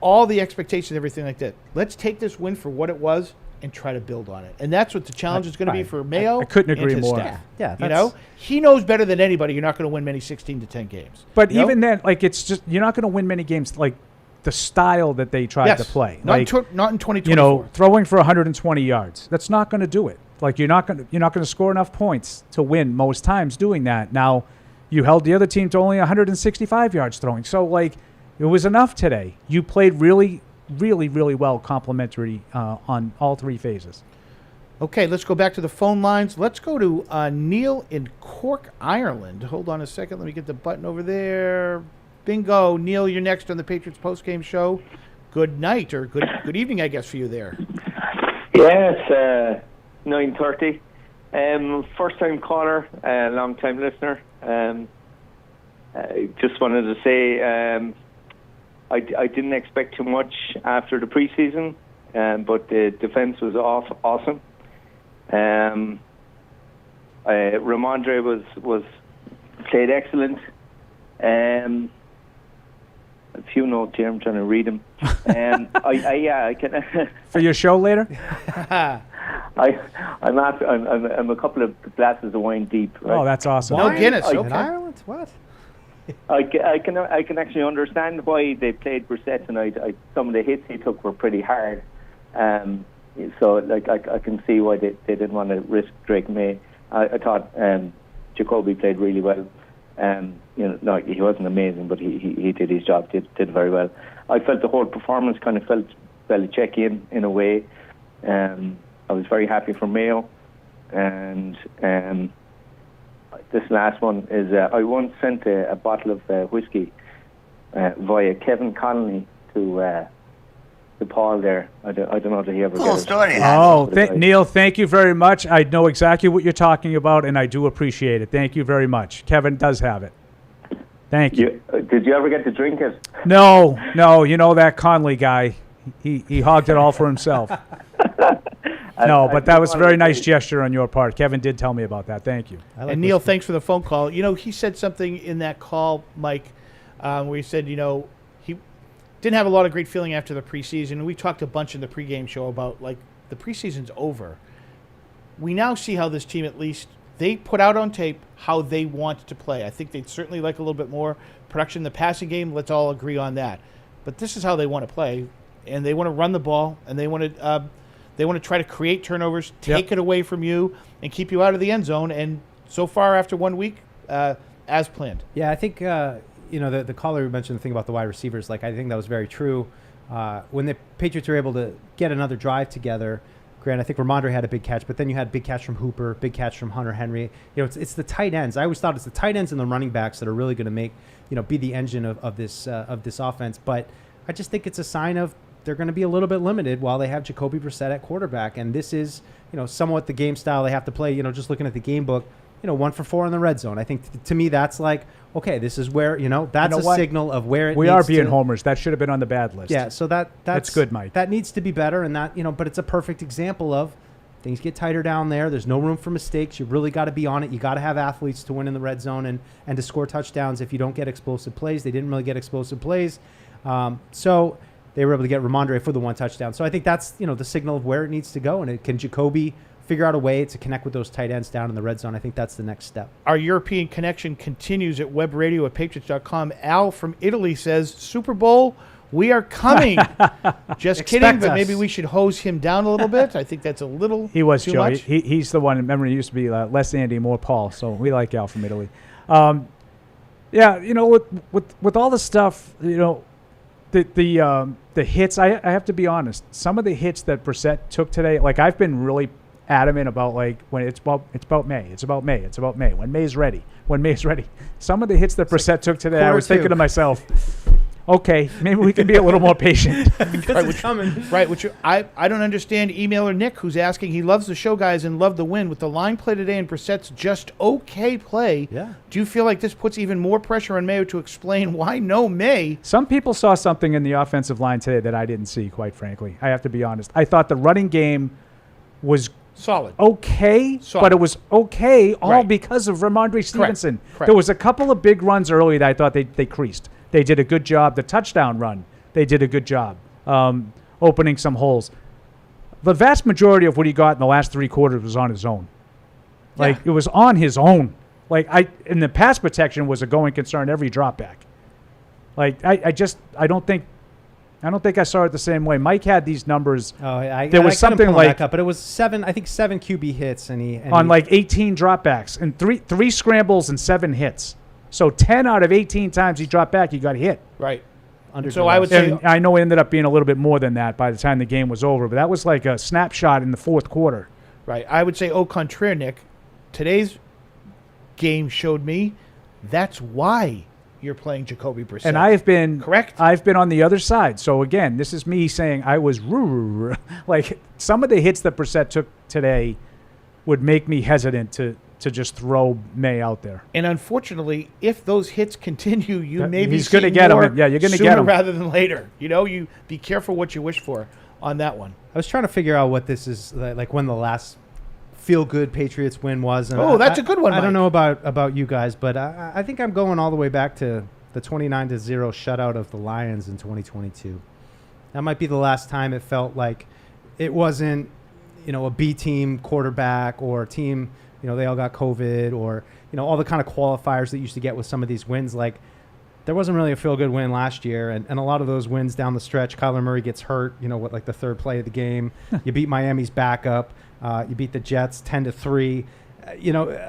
all the expectations, everything like that. Let's take this win for what it was and try to build on it. And that's what the challenge is going to be for Mayo. I couldn't agree and his more. Staff. Yeah, he knows better than anybody you're not going to win many 16 to 10 games. But even then, it's just, you're not going to win many games the style that they tried to play. Not in 2024. Throwing for 120 yards. That's not going to do it. You're not going to score enough points to win most times doing that. Now, you held the other team to only 165 yards throwing. So, it was enough today. You played really, really, really well complimentary on all three phases. Okay, let's go back to the phone lines. Let's go to Neil in Cork, Ireland. Hold on a second. Let me get the button over there. Bingo. Neil, you're next on the Patriots postgame show. Good night, or good evening, I guess, for you there. Yes, 9:30. First-time caller, long-time listener. Just wanted to say I didn't expect too much after the preseason, but the defense was awesome. Ramondre was played excellent. A few notes here. I'm trying to read them. I can. For your show later. I'm a couple of glasses of wine deep. Right? Oh, that's awesome. No Guinness. In Ireland? What? I can actually understand why they played Brissett tonight. Some of the hits he took were pretty hard. So I can see why they didn't want to risk Drake May. I thought Jacoby played really well. He wasn't amazing, but he did his job, did very well. I felt the whole performance kind of felt Belichick in a way. I was very happy for Mayo, and this last one is I once sent a bottle of whiskey via Kevin Connolly to Paul there. I don't know that he ever Cool get story. it. Oh, Neil, thank you very much. I know exactly what you're talking about, and I do appreciate it. Thank you very much. Kevin does have it. Thank you. Did you ever get to drink it? No. You know that Conley guy. He hogged it all for himself. No, but that was a very nice gesture on your part. Kevin did tell me about that. Thank you. And Neil, thanks for the phone call. You know, he said something in that call, Mike, where he said, he didn't have a lot of great feeling after the preseason. We talked a bunch in the pregame show about, like, the preseason's over. We now see how this team, at least, they put out on tape how they want to play. I think they'd certainly like a little bit more production in the passing game. Let's all agree on that. But this is how they want to play, and they want to run the ball, and they want to try to create turnovers, take it away from you, and keep you out of the end zone. And so far, after 1 week, as planned. Yeah, I think the caller who mentioned the thing about the wide receivers. Like, I think that was very true. When the Patriots were able to get another drive together. Grant, I think Ramondre had a big catch, but then you had big catch from Hooper, big catch from Hunter Henry. It's the tight ends. I always thought it's the tight ends and the running backs that are really going to make, be the engine of this offense. But I just think it's a sign of they're going to be a little bit limited while they have Jacoby Brissett at quarterback. And this is, somewhat the game style they have to play. Just looking at the game book, 1 for 4 in the red zone. I think to me that's like, okay, this is where that's a signal of where we are being homers. That should have been on the bad list. Yeah, so that's good, Mike. That needs to be better, and that but it's a perfect example of things get tighter down there. There's no room for mistakes. You really got to be on it. You got to have athletes to win in the red zone and to score touchdowns. If you don't get explosive plays, they didn't really get explosive plays, so they were able to get Ramondre for the 1 touchdown. So I think that's the signal of where it needs to go, and can Jacoby figure out a way to connect with those tight ends down in the red zone. I think that's the next step. Our European connection continues at webradio@patriots.com. Al from Italy says, Super Bowl, we are coming. Just kidding, but maybe we should hose him down a little bit. I think that's a little He was, too Joe. much. He's the one. Remember, he used to be less Andy, more Paul. So we like Al from Italy. With all the stuff, the hits, I have to be honest. Some of the hits that Brissett took today, like I've been really adamant about, like when it's about May. When May's ready. Some of the hits that Brissett took today, I was thinking to myself, okay, maybe we can be a little more patient. Which I don't understand. Emailer Nick, who's asking, he loves the show, guys, and loved the win. With the line play today and Brissett's just okay play, do you feel like this puts even more pressure on Mayo to explain why no May? Some people saw something in the offensive line today that I didn't see, quite frankly. I have to be honest. I thought the running game was solid. Okay, but it was okay all because of Ramondre Stevenson. Correct. There was a couple of big runs early that I thought they creased. They did a good job. The touchdown run, they did a good job opening some holes. The vast majority of what he got in the last 3 quarters was on his own. Like, it was on his own. And the pass protection was a going concern every drop back. Like, I don't think I saw it the same way. Mike had these numbers. There was something like, but it was 7 QB hits, and like 18 dropbacks and three scrambles and 7 hits. So 10 out of 18 times he dropped back, he got hit. Right. So I would say, and I know it ended up being a little bit more than that by the time the game was over, but that was like a snapshot in the 4th quarter. Right. I would say, au contraire, Nick, today's game showed me that's why you're playing Jacoby Brissett. And I've been correct. I've been on the other side. So again, this is me saying I was like some of the hits that Brissett took today would make me hesitant to just throw May out there. And unfortunately, if those hits continue, you may be he's going to get them. Yeah, you're going to get them rather than later. You be careful what you wish for on that one. I was trying to figure out what this is like when the last feel-good Patriots win was. And that's a good one, I Mike. don't know about you guys, but I think I'm going all the way back to the 29-0 shutout of the Lions in 2022. That might be the last time it felt like it wasn't, a B team quarterback or a team, they all got COVID or, all the kind of qualifiers that you used to get with some of these wins. Like, there wasn't really a feel-good win last year, and a lot of those wins down the stretch, Kyler Murray gets hurt, like the 3rd play of the game. You beat Miami's backup. You beat the Jets 10-3.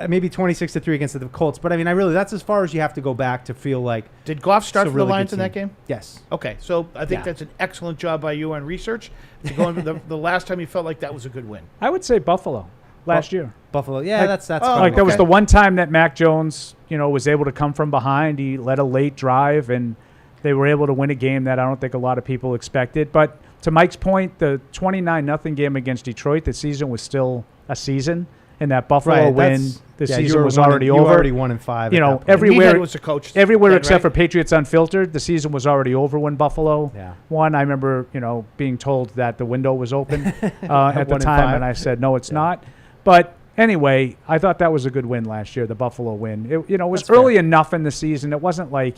Maybe 26-3 against the Colts. But, that's as far as you have to go back to feel like. Did Goff start for the Lions in that game? Yes. Okay, so I think that's an excellent job by you on research to go into the last time you felt like that was a good win. I would say Buffalo last year. Buffalo, yeah, that's there was the one time that Mac Jones, was able to come from behind. He led a late drive, and they were able to win a game that I don't think a lot of people expected. But to Mike's point, the 29-0 game against Detroit, the season was still a season. And that Buffalo win, the season was already over. You were already 1-5. You know, everywhere was the coach. Everywhere then, except right? for Patriots Unfiltered, the season was already over when Buffalo won. I remember, being told that the window was open at the time, and I said, no, it's not. But anyway, I thought that was a good win last year, the Buffalo win. It was That's early fair. enough in the season. It wasn't like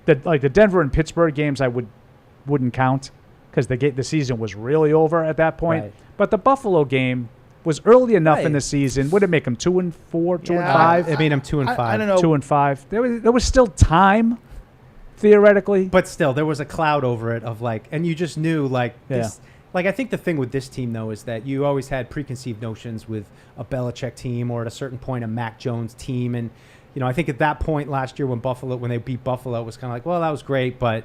the Denver and Pittsburgh games I wouldn't count because the season was really over at that point. Right. But the Buffalo game was early enough in the season. Would it make them 2-4, 2-5? It made them 2-5. I don't know. 2-5. There was still time, theoretically. But still, there was a cloud over it of and you just knew this. I think the thing with this team though is that you always had preconceived notions with a Belichick team or at a certain point a Mac Jones team, and I think at that point last year when they beat Buffalo, it was kind of like, well, that was great, but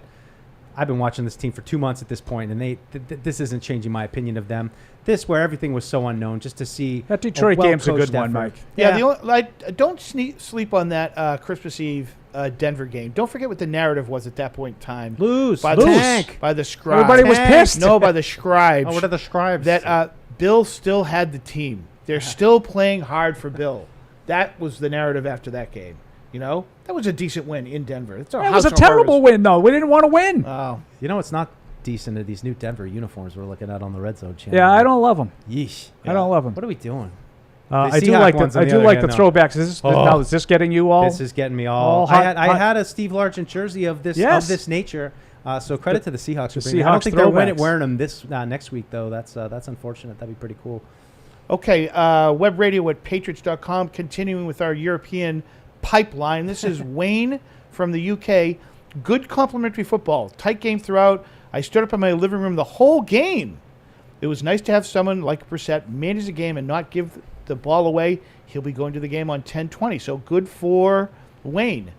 I've been watching this team for 2 months at this point, and this isn't changing my opinion of them. This, where everything was so unknown, just to see that Detroit game's a good one, Mike. Yeah, don't sleep on that Christmas Eve Denver game. Don't forget what the narrative was at that point in time. Lose by the scribes. Everybody was pissed. No, by the scribes. Oh, what are the scribes? That Bill still had the team. They're still playing hard for Bill. That was the narrative after that game. That was a decent win in Denver. It was a terrible win, though. We didn't want to win. Oh, it's not decent are these new Denver uniforms we're looking at on the Red Zone channel. Yeah, I don't love them. Yeesh. I don't love them. What are we doing? I do like the throwbacks. Is this getting you all? This is getting me all. I had a Steve Largent jersey of this nature. So credit to the Seahawks for bringing it. I don't think they're wearing them this next week though. That's unfortunate. That'd be pretty cool. Okay, webradio at patriots.com. Continuing with our European pipeline. This is Wayne from the UK. Good complimentary football. Tight game throughout. I stood up in my living room the whole game. It was nice to have someone like Brissett manage the game and not give the ball away. He'll be going to the game on 10-20. So good for Wayne.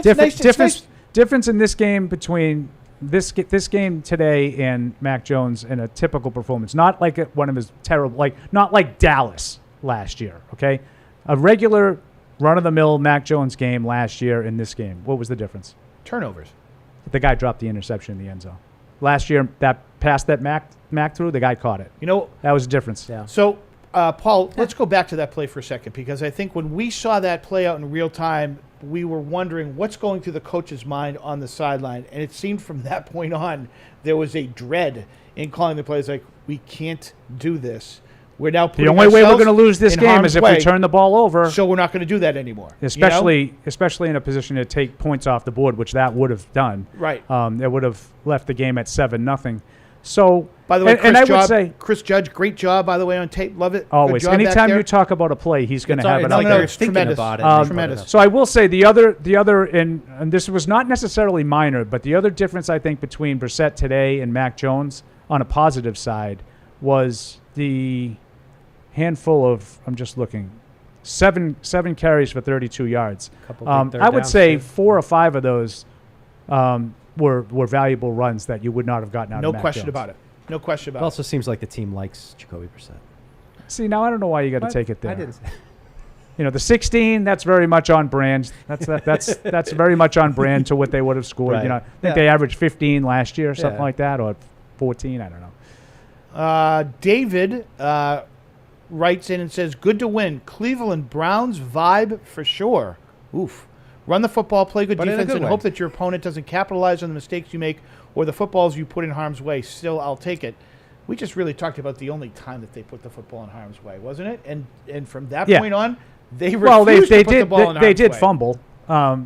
Difference in this game between this game today and Mac Jones in a typical performance. Not like one of his terrible, not like Dallas last year. Okay, a regular run-of-the-mill Mac Jones game last year in this game. What was the difference? Turnovers. The guy dropped the interception in the end zone. Last year, that pass that Mac threw, the guy caught it. That was the difference. Yeah. So, Paul, let's go back to that play for a second, because I think when we saw that play out in real time, we were wondering what's going through the coach's mind on the sideline. And it seemed from that point on, there was a dread in calling the plays like, we can't do this. We're now putting the only way we're going to lose this in game is if we turn the ball over. So we're not going to do that anymore. Especially in a position to take points off the board, which that would have done. Right. It would have left the game at 7-0. So, by the way, would say Chris Judge, great job, by the way, on tape. Love it. Always. Anytime you talk about a play, he's going to have it out there. It's tremendous. Tremendous. So I will say the other, and this was not necessarily minor, but the other difference I think between Brissett today and Mac Jones on a positive side was the handful of, I'm just looking, seven carries for 32 yards. I would say 4 or 5 of those were valuable runs that you would not have gotten out of Mac question Jones. about it. No question about it. It also seems like the team likes Jacoby Brissett. See, now I don't know why you got to take it there. I didn't say. The 16, that's very much on brand. That's very much on brand to what they would have scored. Right. I think they averaged 15 last year or something like that, or 14, I don't know. David writes in and says, good to win. Cleveland Browns vibe for sure. Oof. Run the football, play good defense, and hope that your opponent doesn't capitalize on the mistakes you make or the footballs you put in harm's way. Still, I'll take it. We just really talked about the only time that they put the football in harm's way, wasn't it? And from that point on, they refused to put the ball in harm's way. They did fumble.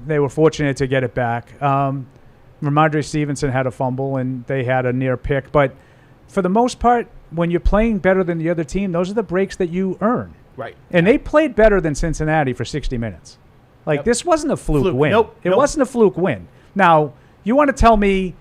They were fortunate to get it back. Ramondre Stevenson had a fumble, and they had a near pick. But for the most part, when you're playing better than the other team, those are the breaks that you earn. Right. And they played better than Cincinnati for 60 minutes. This wasn't a fluke win. It wasn't a fluke win. Now, you want to tell me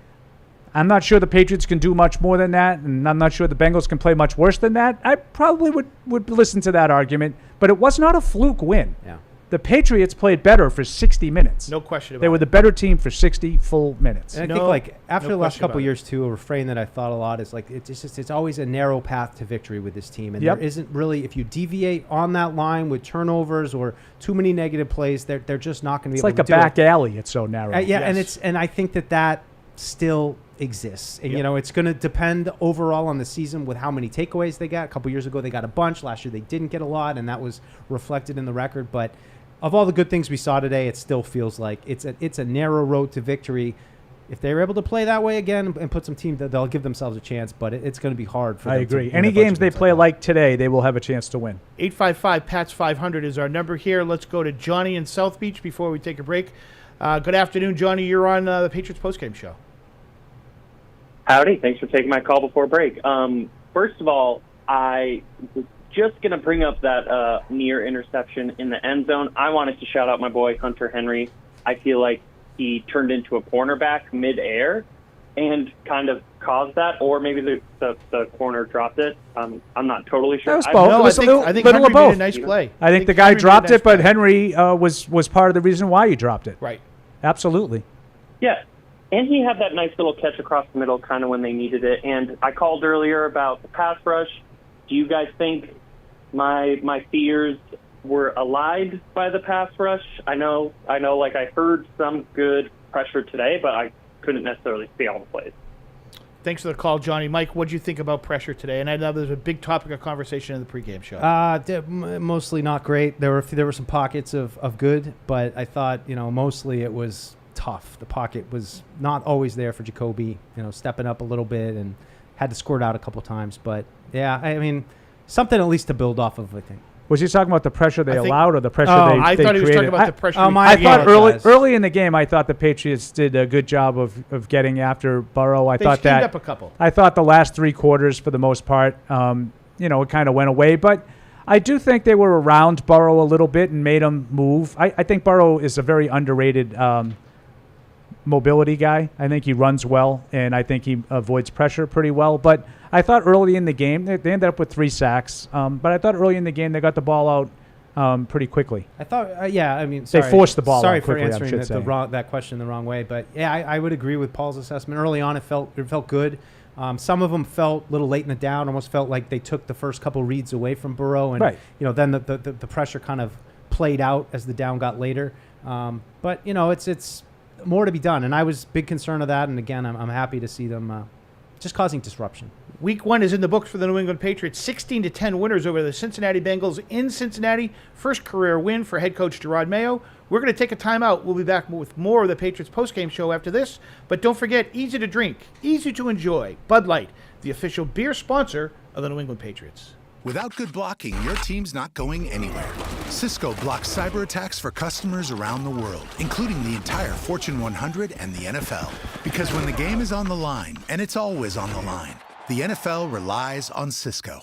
I'm not sure the Patriots can do much more than that, and I'm not sure the Bengals can play much worse than that. I probably would listen to that argument, but it was not a fluke win. Yeah. The Patriots played better for 60 minutes. No question about it. They were the better team for 60 full minutes. And I think after the last couple of years too, a refrain that I thought a lot is it's always a narrow path to victory with this team, and there isn't really, if you deviate on that line with turnovers or too many negative plays, they're just not going to be able to do it. It's like a back alley. It's so narrow. And I think that still exists. And, it's going to depend overall on the season with how many takeaways they got. A couple years ago, they got a bunch. Last year, they didn't get a lot, and that was reflected in the record. But of all the good things we saw today, it still feels like it's a narrow road to victory. If they're able to play that way again and put some teams, they'll give themselves a chance, but it's going to be hard for them. I agree. Any games they play like today, they will have a chance to win. 855-PATS-500 is our number here. Let's go to Johnny in South Beach before we take a break. Good afternoon, Johnny. You're on the Patriots postgame show. Howdy. Thanks for taking my call before break. First of all, I was just going to bring up that near interception in the end zone. I wanted to shout out my boy, Hunter Henry. I feel like he turned into a cornerback midair and kind of caused that, or maybe the corner dropped it. I'm not totally sure. That was both. I think Henry made a nice play. I think the guy dropped it, but Henry was part of the reason why he dropped it. Right. Absolutely. Yeah. And he had that nice little catch across the middle kind of when they needed it. And I called earlier about the pass rush. Do you guys think my fears were allayed by the pass rush? I know, like I heard some good pressure today, but I couldn't necessarily see all the plays. Thanks for the call, Johnny. Mike, what did you think about pressure today? And I know there's a big topic of conversation in the pregame show. Mostly not great. There were some pockets of good, but I thought, mostly it was tough. The pocket was not always there for Jacoby, stepping up a little bit and had to squirt out a couple times. But, yeah, I mean, something at least to build off of, I think. Was he talking about the pressure they allowed or the pressure they created? I thought he was talking about the pressure. I thought early in the game, I thought the Patriots did a good job of getting after Burrow. They schemed up a couple. I thought the last three quarters, for the most part, it kind of went away. But I do think they were around Burrow a little bit and made him move. I think Burrow is a very underrated mobility guy. I think he runs well, and I think he avoids pressure pretty well. But I thought early in the game, they ended up with 3 sacks. But I thought early in the game they got the ball out pretty quickly. I thought, sorry. They forced the ball out quickly, Sorry for answering that question the wrong way. But, yeah, I would agree with Paul's assessment. Early on, it felt good. Some of them felt a little late in the down, almost felt like they took the first couple reads away from Burrow. And, then the pressure kind of played out as the down got later. But, it's more to be done, and I was big concern of that. And again, I'm happy to see them just causing disruption. Week 1 is in the books for the New England Patriots. 16-10 winners over the Cincinnati Bengals in Cincinnati. First career win for head coach Jerod Mayo. We're going to take a timeout. We'll be back with more of the Patriots postgame show after this. But don't forget, easy to drink, easy to enjoy. Bud Light, the official beer sponsor of the New England Patriots. Without good blocking, your team's not going anywhere. Cisco blocks cyber attacks for customers around the world, including the entire Fortune 100 and the NFL. Because when the game is on the line, and it's always on the line, the NFL relies on Cisco.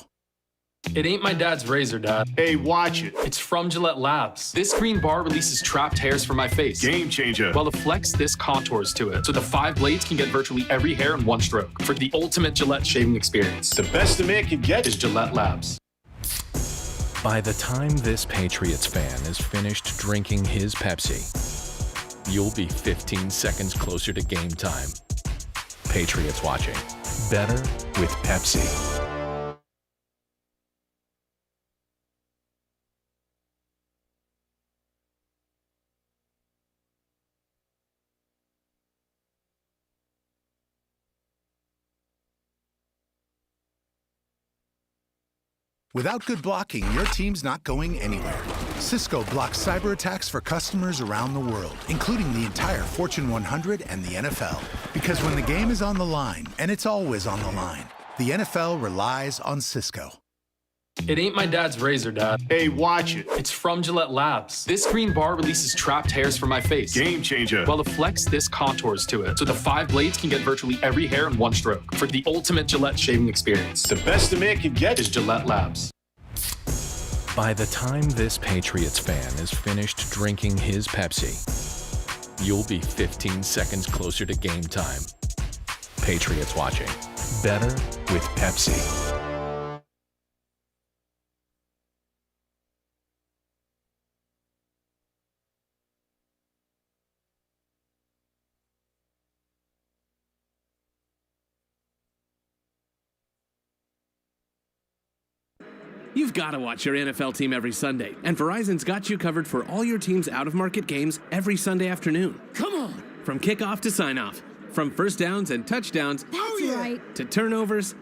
It ain't my dad's razor, Dad. Hey, watch it. It's from Gillette Labs. This green bar releases trapped hairs from my face. Game changer. While the Flex This contours to it, so the 5 blades can get virtually every hair in one stroke. For the ultimate Gillette shaving experience, The best a man can get is Gillette Labs. By the time this Patriots fan is finished drinking his Pepsi, you'll be 15 seconds closer to game time. Patriots watching. Better with Pepsi. Without good blocking, your team's not going anywhere. Cisco blocks cyber attacks for customers around the world, including the entire Fortune 100 and the NFL. Because when the game is on the line, and it's always on the line, the NFL relies on Cisco. It ain't my dad's razor, Dad. Hey, watch it. It's from Gillette Labs. This green bar releases trapped hairs from my face. Game changer. While the Flex This contours to it, so the 5 blades can get virtually every hair in one stroke. For the ultimate Gillette shaving experience, The best a man can get is Gillette Labs. By the time this Patriots fan is finished drinking his Pepsi, you'll be 15 seconds closer to game time. Patriots watching. Better with Pepsi. You've got to watch your NFL team every Sunday, and Verizon's got you covered for all your team's out-of-market games every Sunday afternoon. Come on! From kickoff to sign-off, From first downs and touchdowns to turnovers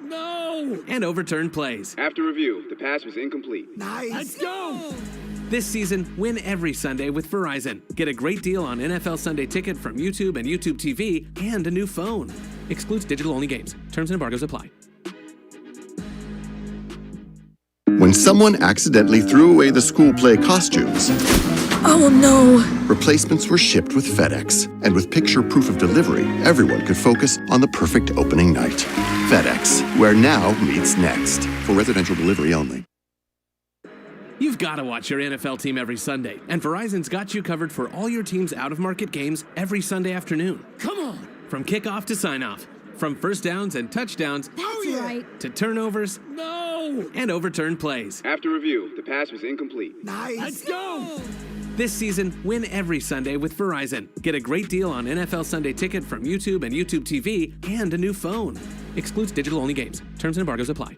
and overturned plays. After review, the pass was incomplete. Let's go! This season, win every Sunday with Verizon. Get a great deal on NFL Sunday Ticket from YouTube and YouTube TV and a new phone. Excludes digital-only games. Terms and embargoes apply. When someone accidentally threw away the school play costumes, oh no! Replacements were shipped with FedEx. And with picture proof of delivery, everyone could focus on the perfect opening night. FedEx, where now meets next. For residential delivery only. You've got to watch your NFL team every Sunday, and Verizon's got you covered for all your team's out-of-market games every Sunday afternoon. Come on! From kickoff to sign-off, from first downs and touchdowns to turnovers and overturned plays. After review, the pass was incomplete. Let's go! This season, win every Sunday with Verizon. Get a great deal on NFL Sunday Ticket from YouTube and YouTube TV and a new phone. Excludes digital-only games. Terms and embargoes apply.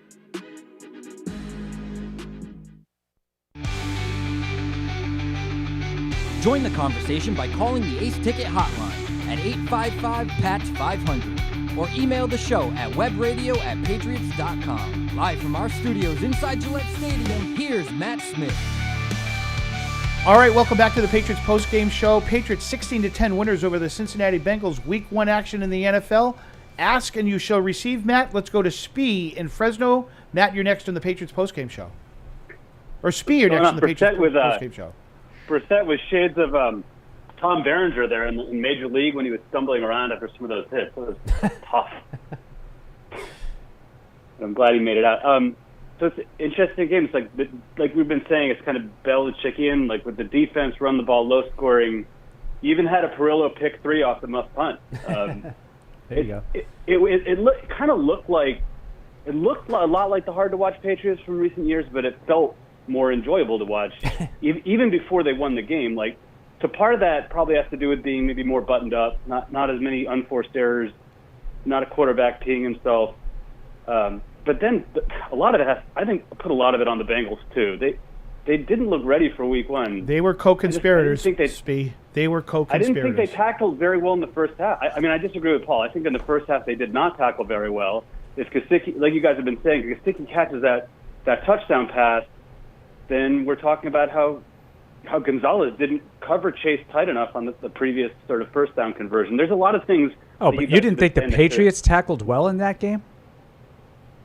Join the conversation by calling the Ace Ticket hotline at 855-PATS-500 or email the show at webradio@patriots.com. Live from our studios inside Gillette Stadium, here's Matt Smith. All right, welcome back to the Patriots postgame show. Patriots 16-10 winners over the Cincinnati Bengals. Week 1 action in the NFL. Ask and you shall receive, Matt. Let's go to Spee in Fresno. Matt, you're next on the Patriots postgame show. Or Spee, you're next on the Patriots postgame show. Brissett with shades of Tom Berenger there in Major League when he was stumbling around after some of those hits. It was tough. I'm glad he made it out. So it's an interesting game. It's like we've been saying, it's kind of Belichickian, like with the defense, run the ball, low scoring. You even had a Perillo pick 3 off the muff punt. There you go. It kind of looked like a lot like the hard to watch Patriots from recent years, but it felt more enjoyable to watch, even before they won the game. Like, so part of that probably has to do with being maybe more buttoned up, not as many unforced errors, not a quarterback peeing himself. But then a lot of it I think, put a lot of it on the Bengals too. They didn't look ready for Week 1. They were co-conspirators. They were co-conspirators. I didn't think they tackled very well in the first half. I mean, I disagree with Paul. I think in the first half they did not tackle very well. If Gesicki, like you guys have been saying, if Gesicki catches that touchdown pass, then we're talking about how Gonzalez didn't cover Chase tight enough on the previous sort of first down conversion. There's a lot of things. Oh, but you didn't think the Patriots tackled well in that game?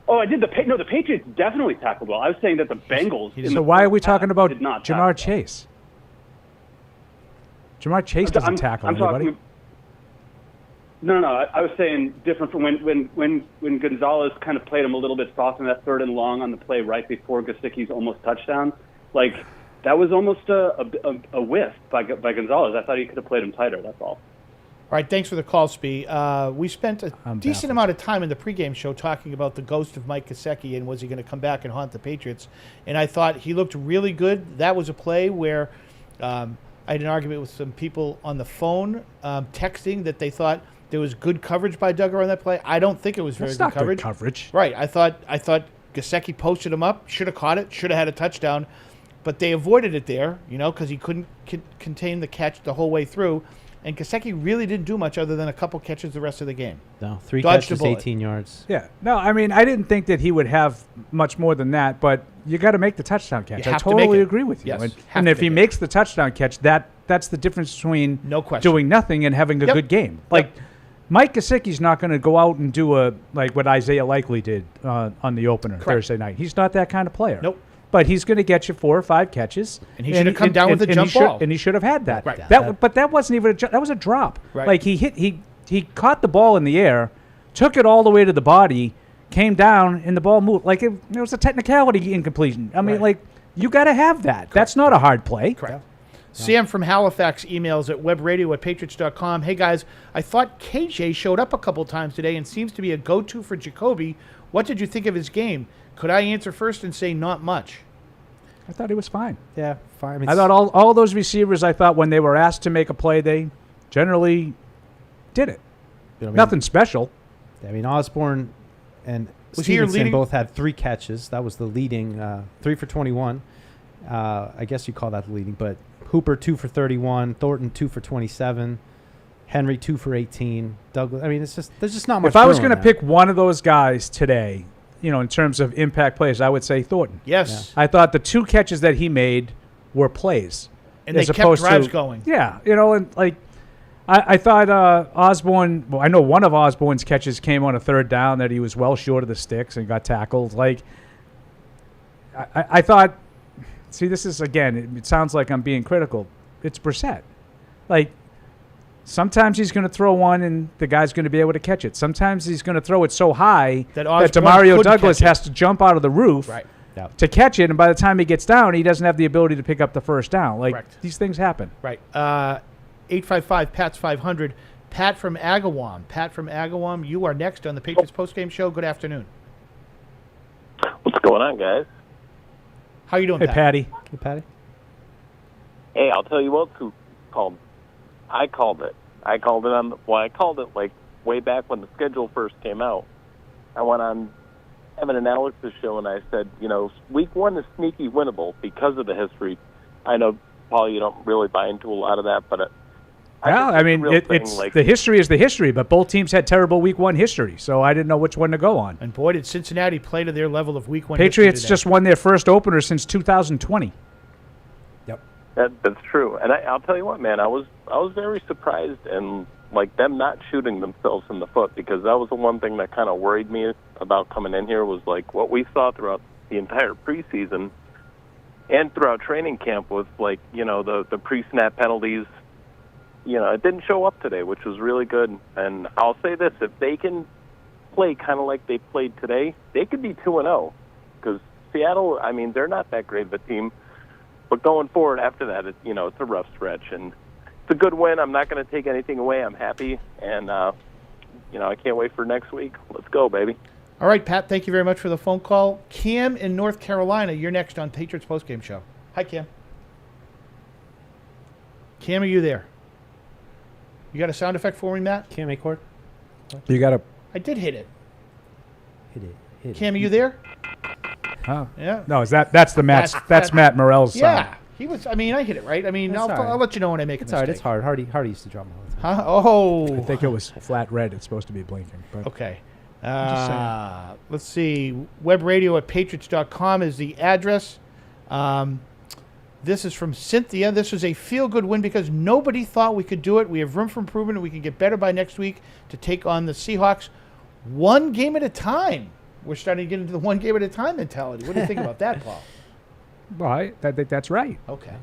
Oh, I did. The Patriots definitely tackled well. I was saying that the Bengals. So why are we talking about Jamar Chase? Jamar Chase doesn't tackle anybody. No. I was saying different from when Gonzalez kind of played him a little bit soft in that 3rd and long on the play right before Gesicki's almost touchdown. Like, that was almost a whiff by Gonzalez. I thought he could have played him tighter. That's all. All right, thanks for the call, Spee. We spent a decent amount of time in the pregame show talking about the ghost of Mike Gesicki and was he going to come back and haunt the Patriots. And I thought he looked really good. That was a play where I had an argument with some people on the phone texting that they thought there was good coverage by Duggar on that play. I don't think it was very good coverage. Good coverage. Right. I thought Gesicki posted him up, should have caught it, should have had a touchdown, but they avoided it there, because he couldn't contain the catch the whole way through. And Gesicki really didn't do much other than a couple catches the rest of the game. No, 3 Dodged catches, 18 yards. Yeah. No, I mean, I didn't think that he would have much more than that, but you got to make the touchdown catch. I totally agree with you. Yes, and if he makes the touchdown catch, that's the difference between doing nothing and having a good game. Like, Mike Gesicki's not going to go out and do like what Isaiah Likely did on the opener Thursday night. He's not that kind of player. Nope. But he's going to get you 4 or 5 catches. And he should have come down with a jump ball. And he should have had that. Right. But that wasn't even that was a drop. Right. Like he caught the ball in the air, took it all the way to the body, came down, and the ball moved. Like it was a technicality incompletion. I mean, like, you got to have that. Correct. That's not a hard play. Correct. Sam from Halifax emails at webradio@patriots.com. Hey, guys, I thought KJ showed up a couple times today and seems to be a go-to for Jacoby. What did you think of his game? Could I answer first and say not much? I thought he was fine. Yeah, fine. I thought all those receivers, I thought when they were asked to make a play, they generally did it. Nothing special. I mean, Osborne and Stevenson both had 3 catches. That was the leading, 3 for 21. I guess you call that the leading, but Hooper 2 for 31, Thornton 2 for 27. Henry 2 for 18. Douglas. I mean, there's just not much. If I was going to pick one of those guys today, in terms of impact plays, I would say Thornton. Yes. I thought the 2 catches that he made were plays. And they kept drives going. Yeah, and I thought Osborne. Well, I know one of Osborne's catches came on a third down that he was well short of the sticks and got tackled. I thought. See, this is again. It sounds like I'm being critical. It's Brissett. Sometimes he's going to throw one and the guy's going to be able to catch it. Sometimes he's going to throw it so high that Demario Douglas has to jump out of the roof to catch it, and by the time he gets down, he doesn't have the ability to pick up the first down. These things happen. Right. 855-PATS-500. Pat from Agawam. Pat from Agawam, you are next on the Patriots postgame show. Good afternoon. What's going on, guys? How you doing, Hey, Pat? Patty. Hey, Patty. Hey, I'll tell you what, who called. I called it. I called it way back when the schedule first came out. I went on Evan and Alex's show and I said, week 1 is sneaky winnable because of the history. I know, Paul, you don't really buy into a lot of that, but the history is the history, but both teams had terrible week 1 history, so I didn't know which one to go on. And boy, did Cincinnati play to their level of week 1 Patriots just won their first opener since 2020. Yep. That's true. And I'll tell you what, man, I was very surprised and them not shooting themselves in the foot, because that was the one thing that kind of worried me about coming in here was what we saw throughout the entire preseason and throughout training camp with the pre-snap penalties. It didn't show up today, which was really good. And I'll say this, if they can play kind of like they played today, they could be 2-0. Because Seattle, they're not that great of a team. But going forward after that, it's a rough stretch. And it's a good win. I'm not going to take anything away. I'm happy. And, I can't wait for next week. Let's go, baby. All right, Pat, thank you very much for the phone call. Cam in North Carolina, you're next on Patriots postgame show. Hi, Cam. Cam, are you there? You got a sound effect for me, Matt? Cam Acord? You got to. I did hit it. Hit it. Cam, are you there? Oh. Yeah. No, that's Matt Morrell's sound. Yeah. He was. I hit it right. I'll let you know when I make a mistake. All right. It's hard. Hardy used to drop my all the time. Huh? Oh. I think it was flat red. It's supposed to be blinking. But okay. Let's see. Webradio at patriots.com is the address. This is from Cynthia. This was a feel-good win because nobody thought we could do it. We have room for improvement, and we can get better by next week to take on the Seahawks one game at a time. We're starting to get into the one game at a time mentality. What do you think about that, Paul? Well, I think that's right. Okay.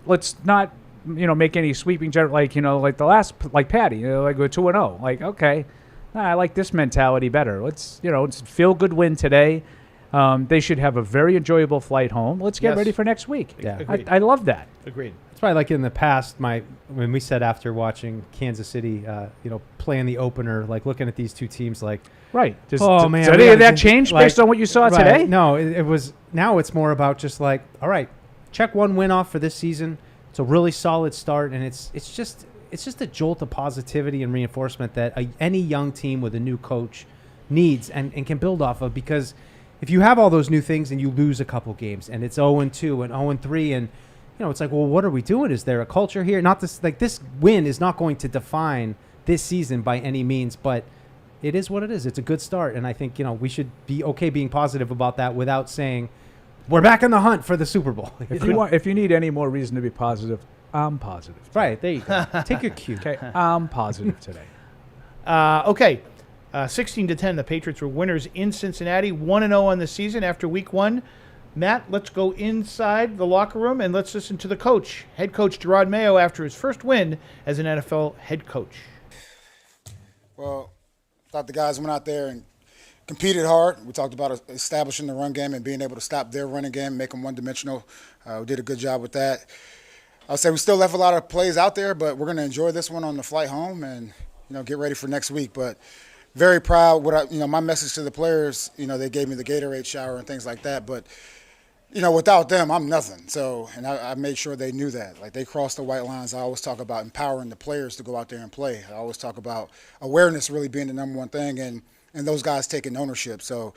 Let's not, make any sweeping like the last, Patty, go 2-0. Okay, I like this mentality better. It's a feel-good win today. They should have a very enjoyable flight home. Let's get ready for next week. Yeah. I love that. Agreed. That's why, in the past, when we said after watching Kansas City, playing the opener, looking at these two teams, right. Does any of that change based on what you saw today? No, it was. Now it's more about just all right, check one win off for this season. It's a really solid start, and it's just a jolt of positivity and reinforcement that any young team with a new coach needs and can build off of, because if you have all those new things and you lose a couple games and it's 0-2 and 0-3 and it's well, what are we doing? Is there a culture here? Not this. This win is not going to define this season by any means, but it is what it is. It's a good start, and I think we should be okay being positive about that without saying we're back in the hunt for the Super Bowl. If you need any more reason to be positive, I'm positive. Right, there you go. Take your cue. Okay, I'm positive today. Okay. 16-10, the Patriots were winners in Cincinnati, 1-0 on the season after week 1. Matt, let's go inside the locker room and let's listen to the coach, head coach Jerod Mayo, after his first win as an NFL head coach. Well, I thought the guys went out there and competed hard. We talked about establishing the run game and being able to stop their running game, make them one-dimensional. We did a good job with that. I'll say we still left a lot of plays out there, but we're going to enjoy this one on the flight home and get ready for next week. But very proud. My message to the players, they gave me the Gatorade shower and things like that. But, without them, I'm nothing. So, and I made sure they knew that. They crossed the white lines. I always talk about empowering the players to go out there and play. I always talk about awareness really being the number one thing and those guys taking ownership. So,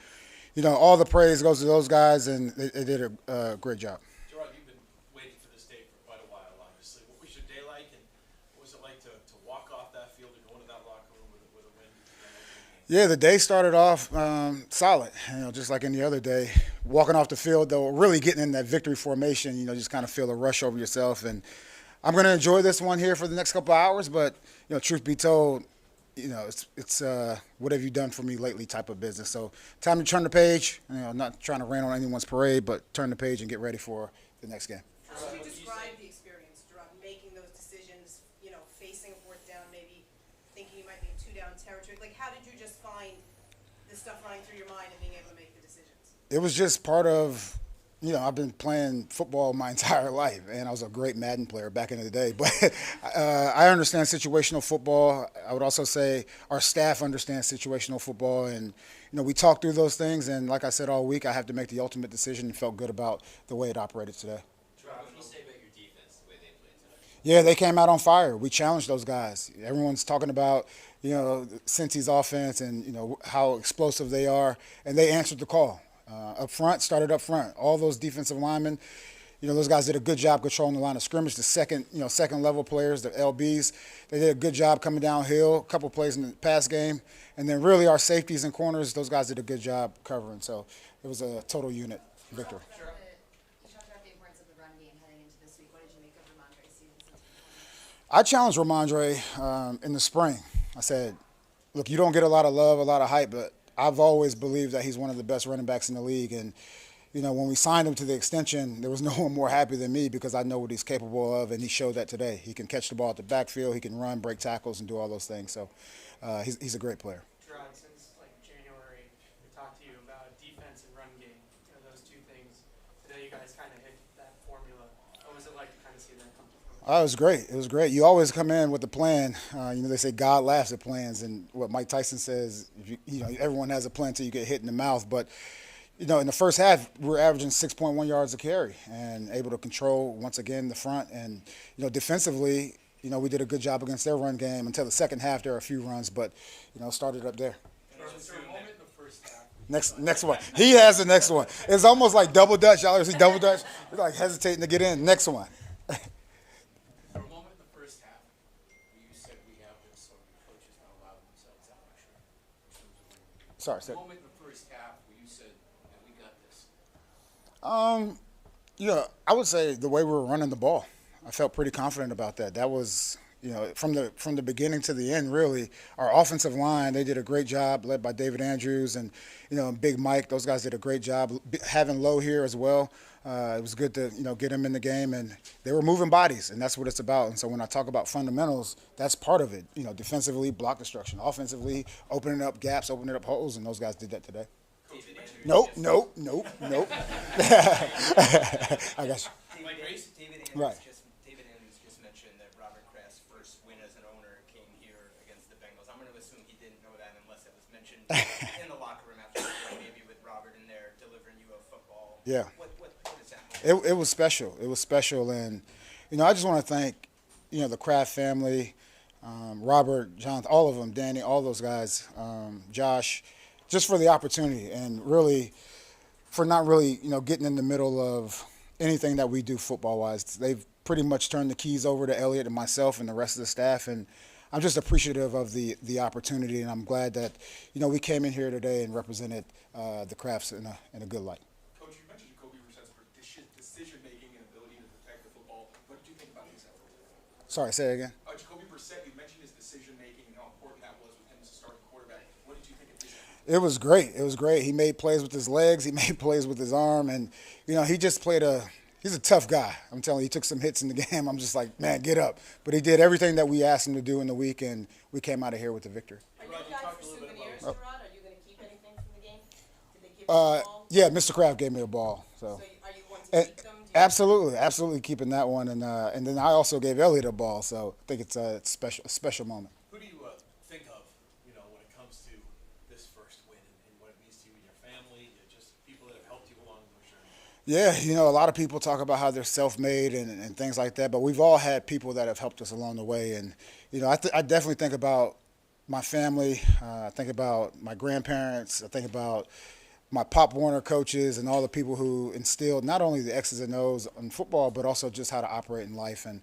all the praise goes to those guys, and they did a great job. Jerod, you've been waiting for this day for quite a while, obviously. What was your day like, and what was it like to walk off that field and go into that locker room with a win? Yeah, the day started off solid, just like any other day. Walking off the field, though, really getting in that victory formation, just kind of feel a rush over yourself. And I'm going to enjoy this one here for the next couple of hours, but, truth be told, it's what have you done for me lately type of business. So time to turn the page. Not trying to rain on anyone's parade, but turn the page and get ready for the next game. How would you describe the experience, Jerod, making those decisions, facing a fourth down, maybe thinking you might be in two-down territory? Like, how did you just find this stuff running through your mind and being able to make the decisions? It was just part of, I've been playing football my entire life, and I was a great Madden player back in the day. But I understand situational football. I would also say our staff understands situational football, and we talked through those things. And like I said all week, I have to make the ultimate decision, and felt good about the way it operated today. What can you say about your defense, the way they played today? Yeah, they came out on fire. We challenged those guys. Everyone's talking about, Cincy's offense and, how explosive they are, and they answered the call. Started up front. All those defensive linemen, those guys did a good job controlling the line of scrimmage. The second level players, the LBs, they did a good job coming downhill, a couple plays in the pass game. And then really our safeties and corners, those guys did a good job covering. So it was a total unit victory. You talked about the importance of the run game heading into this week. What did you make of Ramondre's season? I challenged Ramondre in the spring. I said, look, you don't get a lot of love, a lot of hype, but I've always believed that he's one of the best running backs in the league. And, when we signed him to the extension, there was no one more happy than me because I know what he's capable of, and he showed that today. He can catch the ball at the backfield. He can run, break tackles, and do all those things. So he's a great player. Jerod, since January, we talked to you about defense and run game. Those two things. Today you guys kind of hit that formula. What was it like to kind of see that come to fruition? Oh, it was great. It was great. You always come in with a plan. They say God laughs at plans, and what Mike Tyson says, everyone has a plan until you get hit in the mouth. But, in the first half, we were averaging 6.1 yards a carry and able to control, once again, the front. And, defensively, we did a good job against their run game. Until the second half, there were a few runs, but, started up there. Was there a moment in the first half? Next one. He has the next one. It's almost like double dutch. Y'all ever see double dutch? We're like hesitating to get in. Next one. A moment in the first half where you said we have this, so the coaches not allowed themselves that much. Sorry, A moment in the first half where you said, "Man, we got this." I would say the way we were running the ball. I felt pretty confident about that. That was, from the beginning to the end, really. Our offensive line, they did a great job, led by David Andrews and, Big Mike. Those guys did a great job. Having Lowe here as well, it was good to, get him in the game. And they were moving bodies, and that's what it's about. And so when I talk about fundamentals, that's part of it. Defensively, block destruction. Offensively, opening up gaps, opening up holes, and those guys did that today. Nope. I got you. Right. David Andrews just mentioned that Robert Kraft's first win as an owner came here against the Bengals. I'm going to assume he didn't know that unless it was mentioned in the locker room after the game, maybe with Robert in there delivering you a football. Yeah. What is that? It was special. It was special, and I just want to thank the Kraft family, Robert, Jonathan, all of them, Danny, all those guys, Josh, just for the opportunity and really for not really getting in the middle of anything that we do football-wise. They've pretty much turned the keys over to Elliot and myself and the rest of the staff, and I'm just appreciative of the opportunity, and I'm glad that we came in here today and represented the Crafts in a good light. Coach, you mentioned Jacoby Brissett's decision-making and ability to protect the football. What did you think about his effort? Sorry, say it again. Jacoby Brissett, you mentioned his decision-making and how important that was with him as a starting quarterback. What did you think of his effort? It was great. It was great. He made plays with his legs. He made plays with his arm. And, he just played he's a tough guy. I'm telling you, he took some hits in the game. I'm just like, man, get up. But he did everything that we asked him to do in the week, and we came out of here with the victory. Are you guys for souvenirs, Jerod? Are you going to keep anything from the game? Did they give you a ball? Yeah, Mr. Kraft gave me a ball. So Are you going to keep them? absolutely keeping that one. And then I also gave Elliot a ball. So I think it's a special moment. Who do you think of, when it comes to this first win and what it means to you and your family, just people that have helped you along those journeys? Yeah, a lot of people talk about how they're self-made and things like that, but we've all had people that have helped us along the way. And, I definitely think about my family. I think about my grandparents. I think about my Pop Warner coaches and all the people who instilled not only the X's and O's in football, but also just how to operate in life. And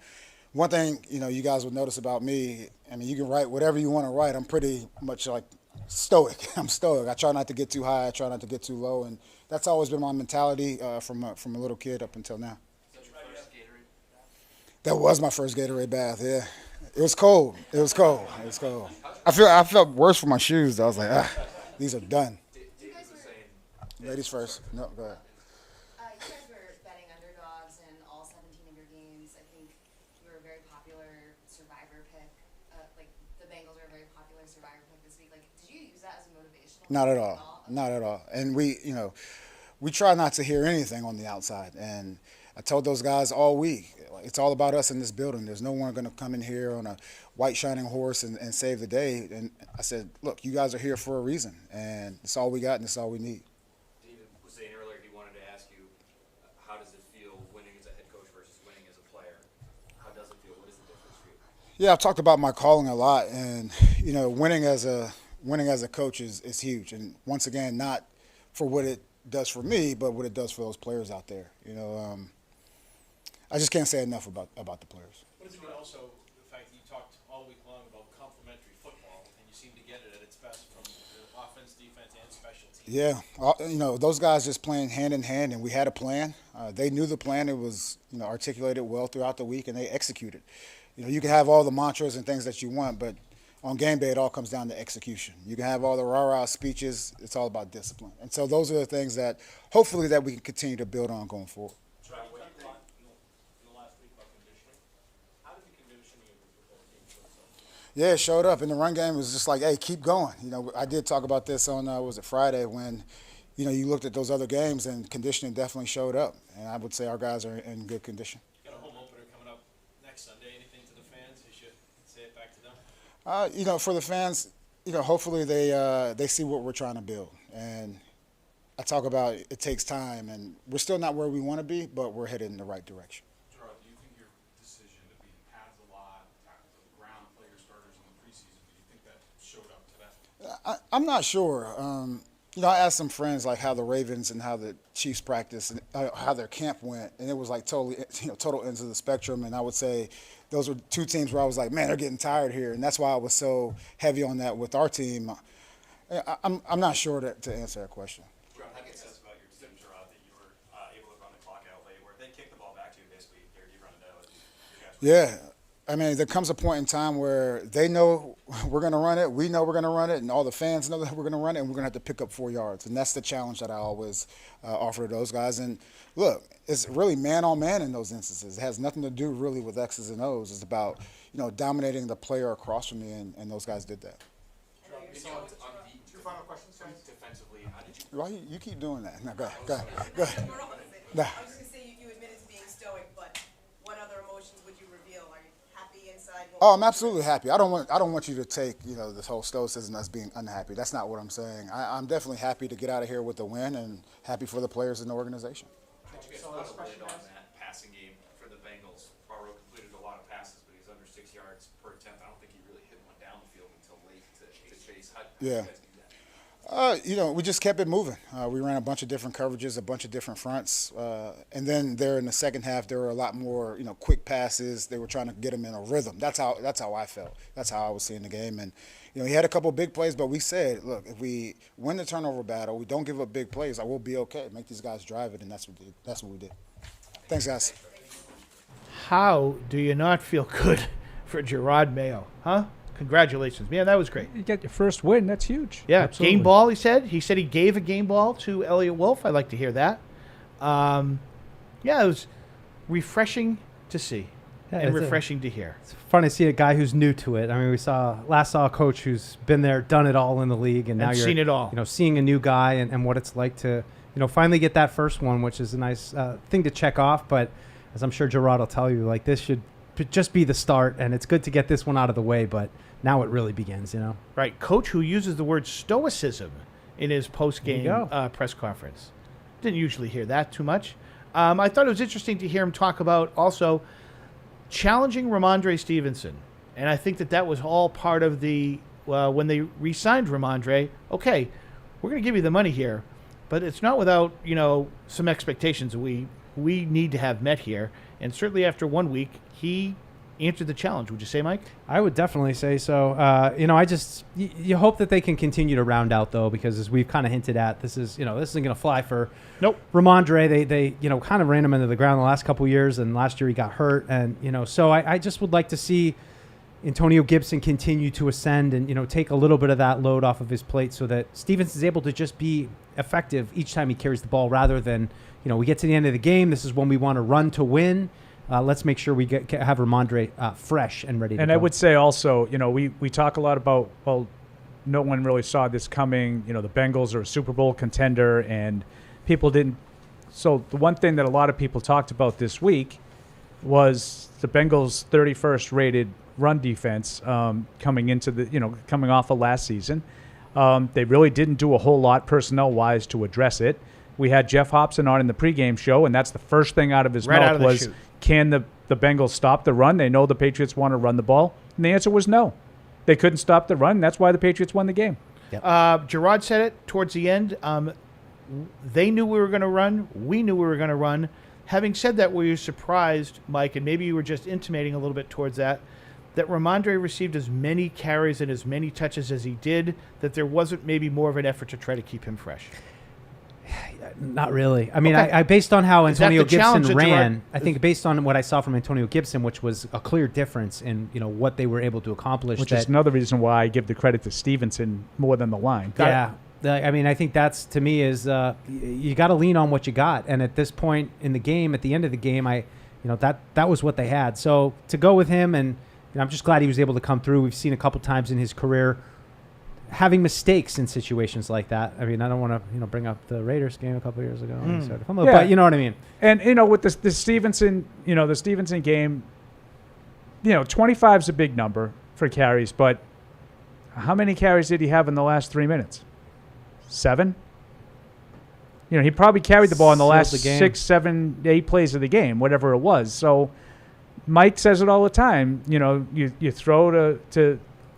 one thing, you guys would notice about me, I mean, you can write whatever you want to write. I'm pretty much like stoic. I'm stoic. I try not to get too high. I try not to get too low. And that's always been my mentality from a little kid up until now. That was my first Gatorade bath, yeah. It was cold. It was cold. I felt worse for my shoes. I was like, these are done. Ladies first. No, go ahead. You guys were betting underdogs in all 17 of your games. I think you were a very popular survivor pick. The Bengals are a very popular survivor pick this week. Did you use that as a motivational? Not at all. Not at all. And we try not to hear anything on the outside. And I told those guys all week, it's all about us in this building. There's no one going to come in here on a white shining horse and save the day. And I said, look, you guys are here for a reason. And it's all we got and it's all we need. David was saying earlier he wanted to ask you, how does it feel winning as a head coach versus winning as a player? How does it feel? What is the difference for you? Yeah, I've talked about my calling a lot. And, winning as a coach is huge. And once again, not for what it does for me, but what it does for those players out there. I just can't say enough about the players. What does it mean also, the fact that you talked all week long about complementary football, and you seem to get it at its best from the offense, defense, and special teams? Yeah, those guys just playing hand in hand, and we had a plan. They knew the plan. It was, articulated well throughout the week, and they executed. You can have all the mantras and things that you want, but on game day, it all comes down to execution. You can have all the rah-rah speeches. It's all about discipline. And so those are the things that hopefully that we can continue to build on going forward. Yeah, it showed up. In the run game, it was just like, hey, keep going. I did talk about this on, was it Friday, when, you looked at those other games and conditioning definitely showed up. And I would say our guys are in good condition. You got a home opener coming up next Sunday. Anything to the fans? You should say it back to them. For the fans, hopefully they see what we're trying to build. And I talk about it takes time, and we're still not where we want to be, but we're headed in the right direction. Jerod, do you think your decision to be pads a lot, ground player starters in the preseason, do you think that showed up today? I'm not sure. I asked some friends like how the Ravens and how the Chiefs practice and how their camp went, and it was like total ends of the spectrum. And I would say those were two teams where I was like, man, they're getting tired here, and that's why I was so heavy on that with our team. I'm not sure to answer that question. How do you sense about your decision, Jerod, that you were able to run the clock out late, where they kicked the ball back to you basically, you run it out? Yeah. I mean, there comes a point in time where they know we're going to run it, we know we're going to run it, and all the fans know that we're going to run it, and we're going to have to pick up 4 yards. And that's the challenge that I always offer to those guys. And, look, it's really man-on-man in those instances. It has nothing to do really with X's and O's. It's about, dominating the player across from me, and those guys did that. Two final questions, guys. Defensively, how did you... Why you keep doing that? No, go ahead. I was just going to say you admitted to being stoic, but what other emotions would you reveal? Are you happy inside? Oh, I'm absolutely happy. I don't want you to take this whole stoicism as being unhappy. That's not what I'm saying. I'm definitely happy to get out of here with the win and happy for the players in the organization. Last question on that passing game for the Bengals. Barrow completed a lot of passes, but he's under 6 yards per attempt. I don't think he really hit one down the field until late to chase. How did you guys do that? We just kept it moving. We ran a bunch of different coverages, a bunch of different fronts. And then there in the second half, there were a lot more, quick passes. They were trying to get him in a rhythm. That's how I felt. That's how I was seeing the game. And, he had a couple of big plays, but we said, look, if we win the turnover battle, we don't give up big plays, I will be okay. Make these guys drive it, and that's what we did. Thanks, guys. How do you not feel good for Jerod Mayo, huh? Congratulations, man! That was great. You get your first win. That's huge. Yeah, Absolutely. Game ball. He said he gave a game ball to Elliott Wolf. I like to hear that. It was refreshing to see and refreshing to hear. It's fun to see a guy who's new to it. I mean, we saw a coach who's been there, done it all in the league, and now you're seen it all. Seeing a new guy and what it's like to finally get that first one, which is a nice thing to check off. But as I'm sure Jerod will tell you, this should just be the start, and it's good to get this one out of the way, but now it really begins, Right. Coach who uses the word stoicism in his post-game press conference. Didn't usually hear that too much. I thought it was interesting to hear him talk about also challenging Ramondre Stevenson. And I think that was all part of the, when they re-signed Ramondre, okay, we're going to give you the money here, but it's not without, some expectations that we need to have met here. And certainly after 1 week, he answered the challenge. Would you say, Mike? I would definitely say so. You hope that they can continue to round out, though, because as we've kind of hinted at, this isn't going to fly for Ramondre. They kind of ran him into the ground the last couple of years, and last year he got hurt. And, so I just would like to see Antonio Gibson continue to ascend and, take a little bit of that load off of his plate so that Stevenson is able to just be effective each time he carries the ball rather than, we get to the end of the game. This is when we want to run to win. Let's make sure we have Ramondre fresh and ready to go. And I would say also, we talk a lot about, well, no one really saw this coming. The Bengals are a Super Bowl contender, and people didn't. So the one thing that a lot of people talked about this week was the Bengals' 31st rated run defense coming off of last season. They really didn't do a whole lot personnel-wise to address it. We had Jeff Hobson on in the pregame show, and that's the first thing out of his mouth was, can the Bengals stop the run? They know the Patriots want to run the ball. And the answer was no. They couldn't stop the run. That's why the Patriots won the game. Yep. Jerod said it towards the end. They knew we were going to run. We knew we were going to run. Having said that, were you surprised, Mike, and maybe you were just intimating a little bit towards that Ramondre received as many carries and as many touches as he did, that there wasn't maybe more of an effort to try to keep him fresh? Not really. I mean, I based on how Antonio Gibson ran, I think based on what I saw from Antonio Gibson, which was a clear difference in what they were able to accomplish. Which is another reason why I give the credit to Stevenson more than the line. I mean, I think that's, to me, is you got to lean on what you got. And at this point in the game, at the end of the game, that was what they had. So to go with him, and I'm just glad he was able to come through. We've seen a couple times in his career having mistakes in situations like that. I mean, I don't want to bring up the Raiders game a couple of years ago, but you know what I mean. And with the Stevenson, the Stevenson game, 25 is a big number for carries, but how many carries did he have in the last 3 minutes? 7? He probably carried the ball in the last 6, 7, 8 plays of the game, whatever it was. So Mike says it all the time. You throw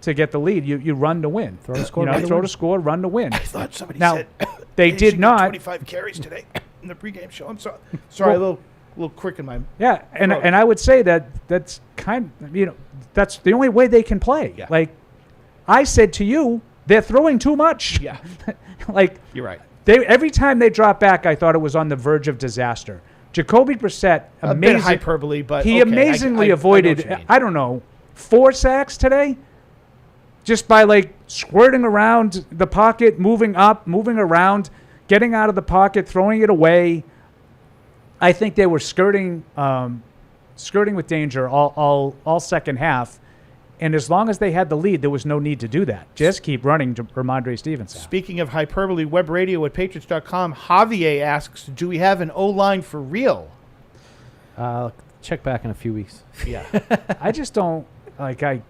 to get the lead. You run to win. Throw to score. Throw to score. Run to win. I thought somebody said they did not 25 carries today in the pregame show. I'm sorry. Sorry, a little crick in my and I would say that's kind of, that's the only way they can play. Yeah. Like I said to you, they're throwing too much. Yeah. You're right. Every time they drop back, I thought it was on the verge of disaster. Jacoby Brissett, a bit hyperbole, but he amazingly avoided, I don't know, 4 sacks today, just by squirting around the pocket, moving up, moving around, getting out of the pocket, throwing it away. I think they were skirting with danger all second half. And as long as they had the lead, there was no need to do that. Just keep running to Ramondre Stevenson. Speaking of hyperbole, webradio at Patriots.com, Javier asks, do we have an O-line for real? Check back in a few weeks. Yeah. I just don't, I don't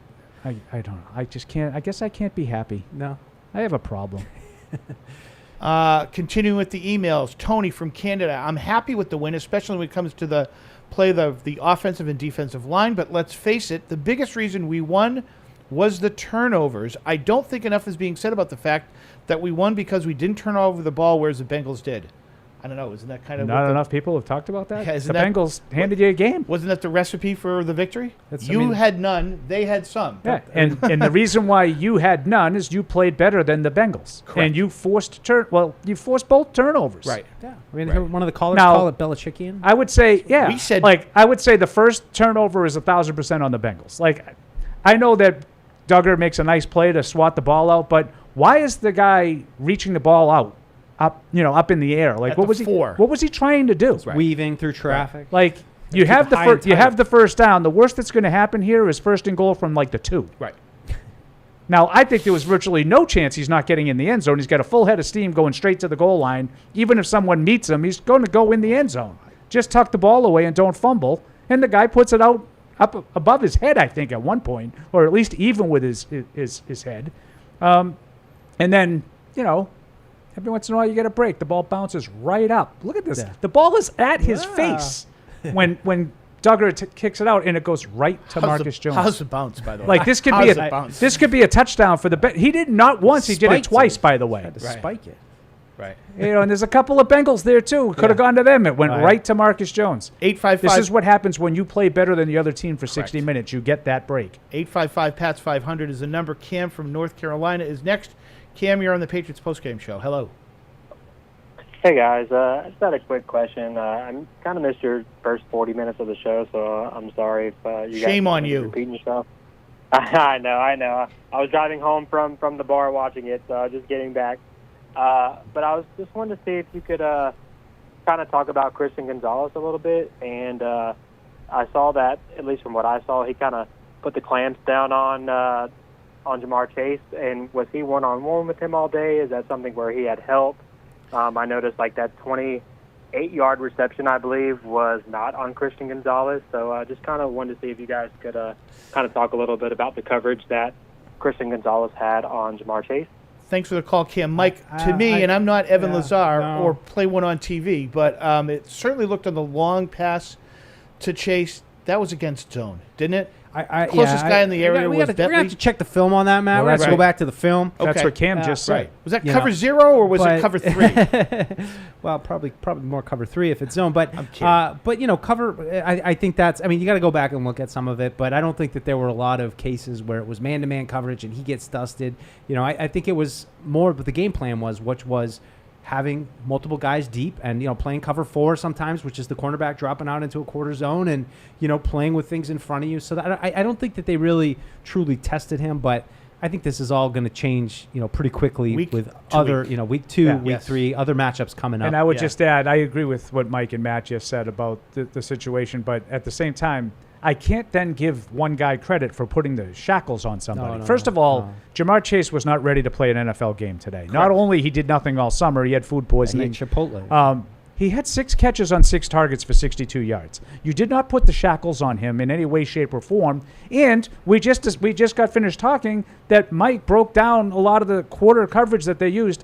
know. I just can't, I guess I can't be happy. No. I have a problem. Continuing with the emails, Tony from Canada. I'm happy with the win, especially when it comes to the play the offensive and defensive line, but let's face it, the biggest reason we won was the turnovers. I don't think enough is being said about the fact that we won because we didn't turn over the ball, whereas the Bengals did. I don't know. Isn't that kind of not enough people have talked about that? Yeah, the Bengals handed you a game. Wasn't that the recipe for the victory? You had none. They had some. Yeah, and the reason why you had none is you played better than the Bengals. Correct. And you forced both turnovers. Right. Yeah. I mean, one of the callers call it Belichickian. I would say, yeah. We said, I would say the first turnover is 1,000% on the Bengals. I know that Duggar makes a nice play to swat the ball out, but why is the guy reaching the ball up in the air? What was he trying to do? Right. Weaving through traffic. You have the first down. The worst that's going to happen here is first and goal from the 2. Right. Now, I think there was virtually no chance he's not getting in the end zone. He's got a full head of steam going straight to the goal line. Even if someone meets him, he's going to go in the end zone. Just tuck the ball away and don't fumble. And the guy puts it out up above his head, I think, at one point, or at least even with his head. And then, every once in a while you get a break. The ball bounces right up. Look at this. Yeah. The ball is at his face when Duggar kicks it out, and it goes right to Marcus Jones. How's the bounce, by the way? This could be a touchdown for the. He did not once. He did it twice, by the way. Had to spike it. Right. And there's a couple of Bengals there, too. Could have gone to them. It went right to Marcus Jones. 855. This is what happens when you play better than the other team for 60 minutes. You get that break. 855-PATS-500 is the number. Cam from North Carolina is next. Cam, you're on the Patriots postgame show. Hello. Hey, guys. I just had a quick question. I kind of missed your first 40 minutes of the show, so I'm sorry if you guys Shame on you. repeating yourself. I know. I was driving home from the bar watching it, so just getting back. But I was just wanted to see if you could kind of talk about Christian Gonzalez a little bit. And I saw that, at least from what I saw, he kind of put the clamps down on Jamar Chase. And was he one-on-one with him all day? Is that something where he had help? I noticed like that 28-yard reception, I believe, was not on Christian Gonzalez. So just kind of wanted to see if you guys could kind of talk a little bit about the coverage that Christian Gonzalez had on Jamar Chase. Thanks for the call, Cam. Mike, to me, and I'm not Evan Lazar or play one on TV, but it certainly looked on the long pass to Chase. That was against zone, didn't it? Closest guy in the area was Bentley. We're going to have to check the film on that, Matt. Well, we're going to go back to the film. That's what Cam just said. Right. Was that cover 0 or was it cover 3? Well, probably more cover 3 if it's zone. But cover. I think that's. I mean, you got to go back and look at some of it. But I don't think that there were a lot of cases where it was man-to-man coverage and he gets dusted. I think it was more. But the game plan which was having multiple guys deep and playing cover 4 sometimes, which is the cornerback dropping out into a quarter zone and playing with things in front of you. So that, I don't think that they really truly tested him, but I think this is all going to change pretty quickly with other week 2, week 3, other matchups coming up. And I would just add, I agree with what Mike and Matt just said about the situation, but at the same time, I can't then give one guy credit for putting the shackles on somebody. First of all, Jamar Chase was not ready to play an NFL game today. Correct. Not only he did nothing all summer, he had food poisoning. He ate Chipotle. He had 6 catches on 6 targets for 62 yards. You did not put the shackles on him in any way, shape, or form. And we just got finished talking that Mike broke down a lot of the quarter coverage that they used.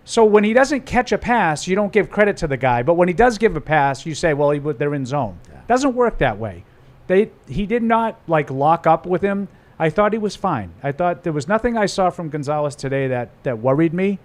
So when he doesn't catch a pass, you don't give credit to the guy. But when he does give a pass, you say, well, they're in zone. Doesn't work that way. He did not lock up with him. I thought he was fine. I thought there was nothing I saw from Gonzalez today that worried me.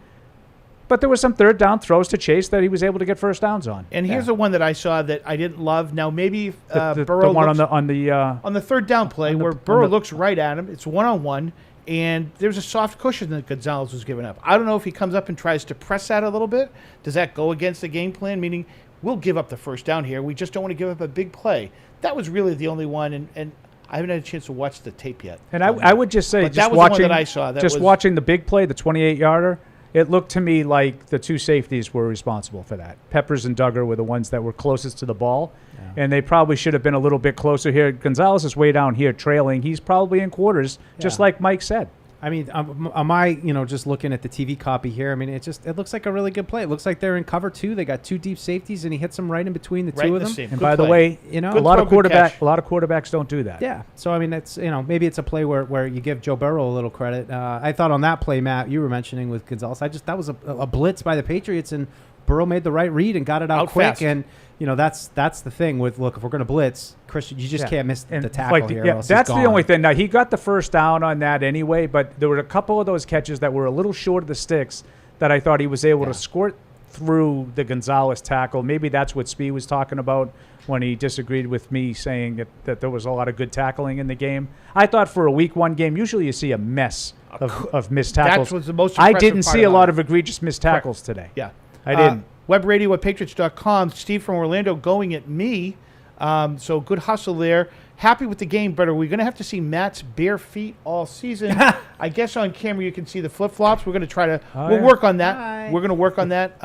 But there was some third down throws to Chase that he was able to get first downs on. And here's the one that I saw that I didn't love. Now maybe the Burrow one looks, on the third down play where Burrow looks right at him. It's 1-on-1, and there's a soft cushion that Gonzalez was giving up. I don't know if he comes up and tries to press that a little bit. Does that go against the game plan? Meaning we'll give up the first down here. We just don't want to give up a big play. That was really the only one, and I haven't had a chance to watch the tape yet. And I would just say, that was the one that I saw. Watching the big play, the 28-yarder, it looked to me like the 2 safeties were responsible for that. Peppers and Duggar were the ones that were closest to the ball, and they probably should have been a little bit closer here. Gonzalez is way down here trailing. He's probably in quarters, just like Mike said. I mean, am I, just looking at the TV copy here? I mean, it looks like a really good play. It looks like they're in cover 2. They got 2 deep safeties, and he hits them right in between the two of them. And by the way, a lot of quarterbacks don't do that. Yeah. So I mean, that's maybe it's a play where you give Joe Burrow a little credit. I thought on that play, Matt, you were mentioning with Gonzalez, that was a blitz by the Patriots, and Burrow made the right read and got it out quick. Fast. And that's the thing with if we're going to blitz, Christian, you just can't miss the tackle here. Yeah, that's the only thing. Now, he got the first down on that anyway, but there were a couple of those catches that were a little short of the sticks that I thought he was able to squirt through the Gonzalez tackle. Maybe that's what Spee was talking about when he disagreed with me saying that there was a lot of good tackling in the game. I thought for a week 1 game, usually you see a mess of missed tackles. That was the most I impressive didn't see a lot of egregious missed tackles today. Yeah. I didn't. Webradio at Patriots.com. Steve from Orlando going at me. So good hustle there. Happy with the game, but are we going to have to see Matt's bare feet all season? I guess on camera you can see the flip-flops. We're going to try to we'll work on that. Hi. We're going to work on that.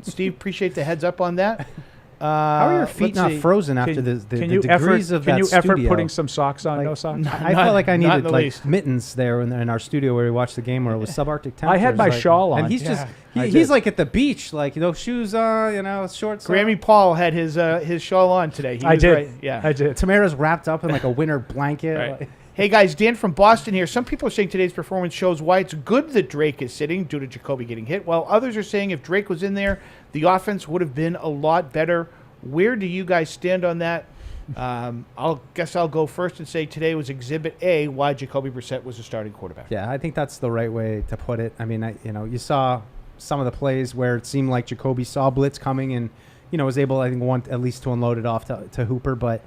Steve, appreciate the heads up on that. How are your feet not frozen after the degrees of that Can you studio? effort putting some socks on? No socks? I felt like I needed mittens there in our studio where we watched the game where it was subarctic temperatures. I had my shawl on. And he's he's like at the beach, shoes on, shorts. Grammy Paul had his shawl on today. I did. Right. Yeah, I did. Tamara's wrapped up in a winter blanket. Right. Hey guys, Dan from Boston here. Some people are saying today's performance shows why it's good that Drake is sitting due to Jacoby getting hit, while others are saying if Drake was in there, the offense would have been a lot better. Where do you guys stand on that? I'll go first and say today was Exhibit A why Jacoby Brissett was a starting quarterback. Yeah, I think that's the right way to put it. I mean, you saw some of the plays where it seemed like Jacoby saw blitz coming and, was able, I think, at least to unload it off to Hooper. But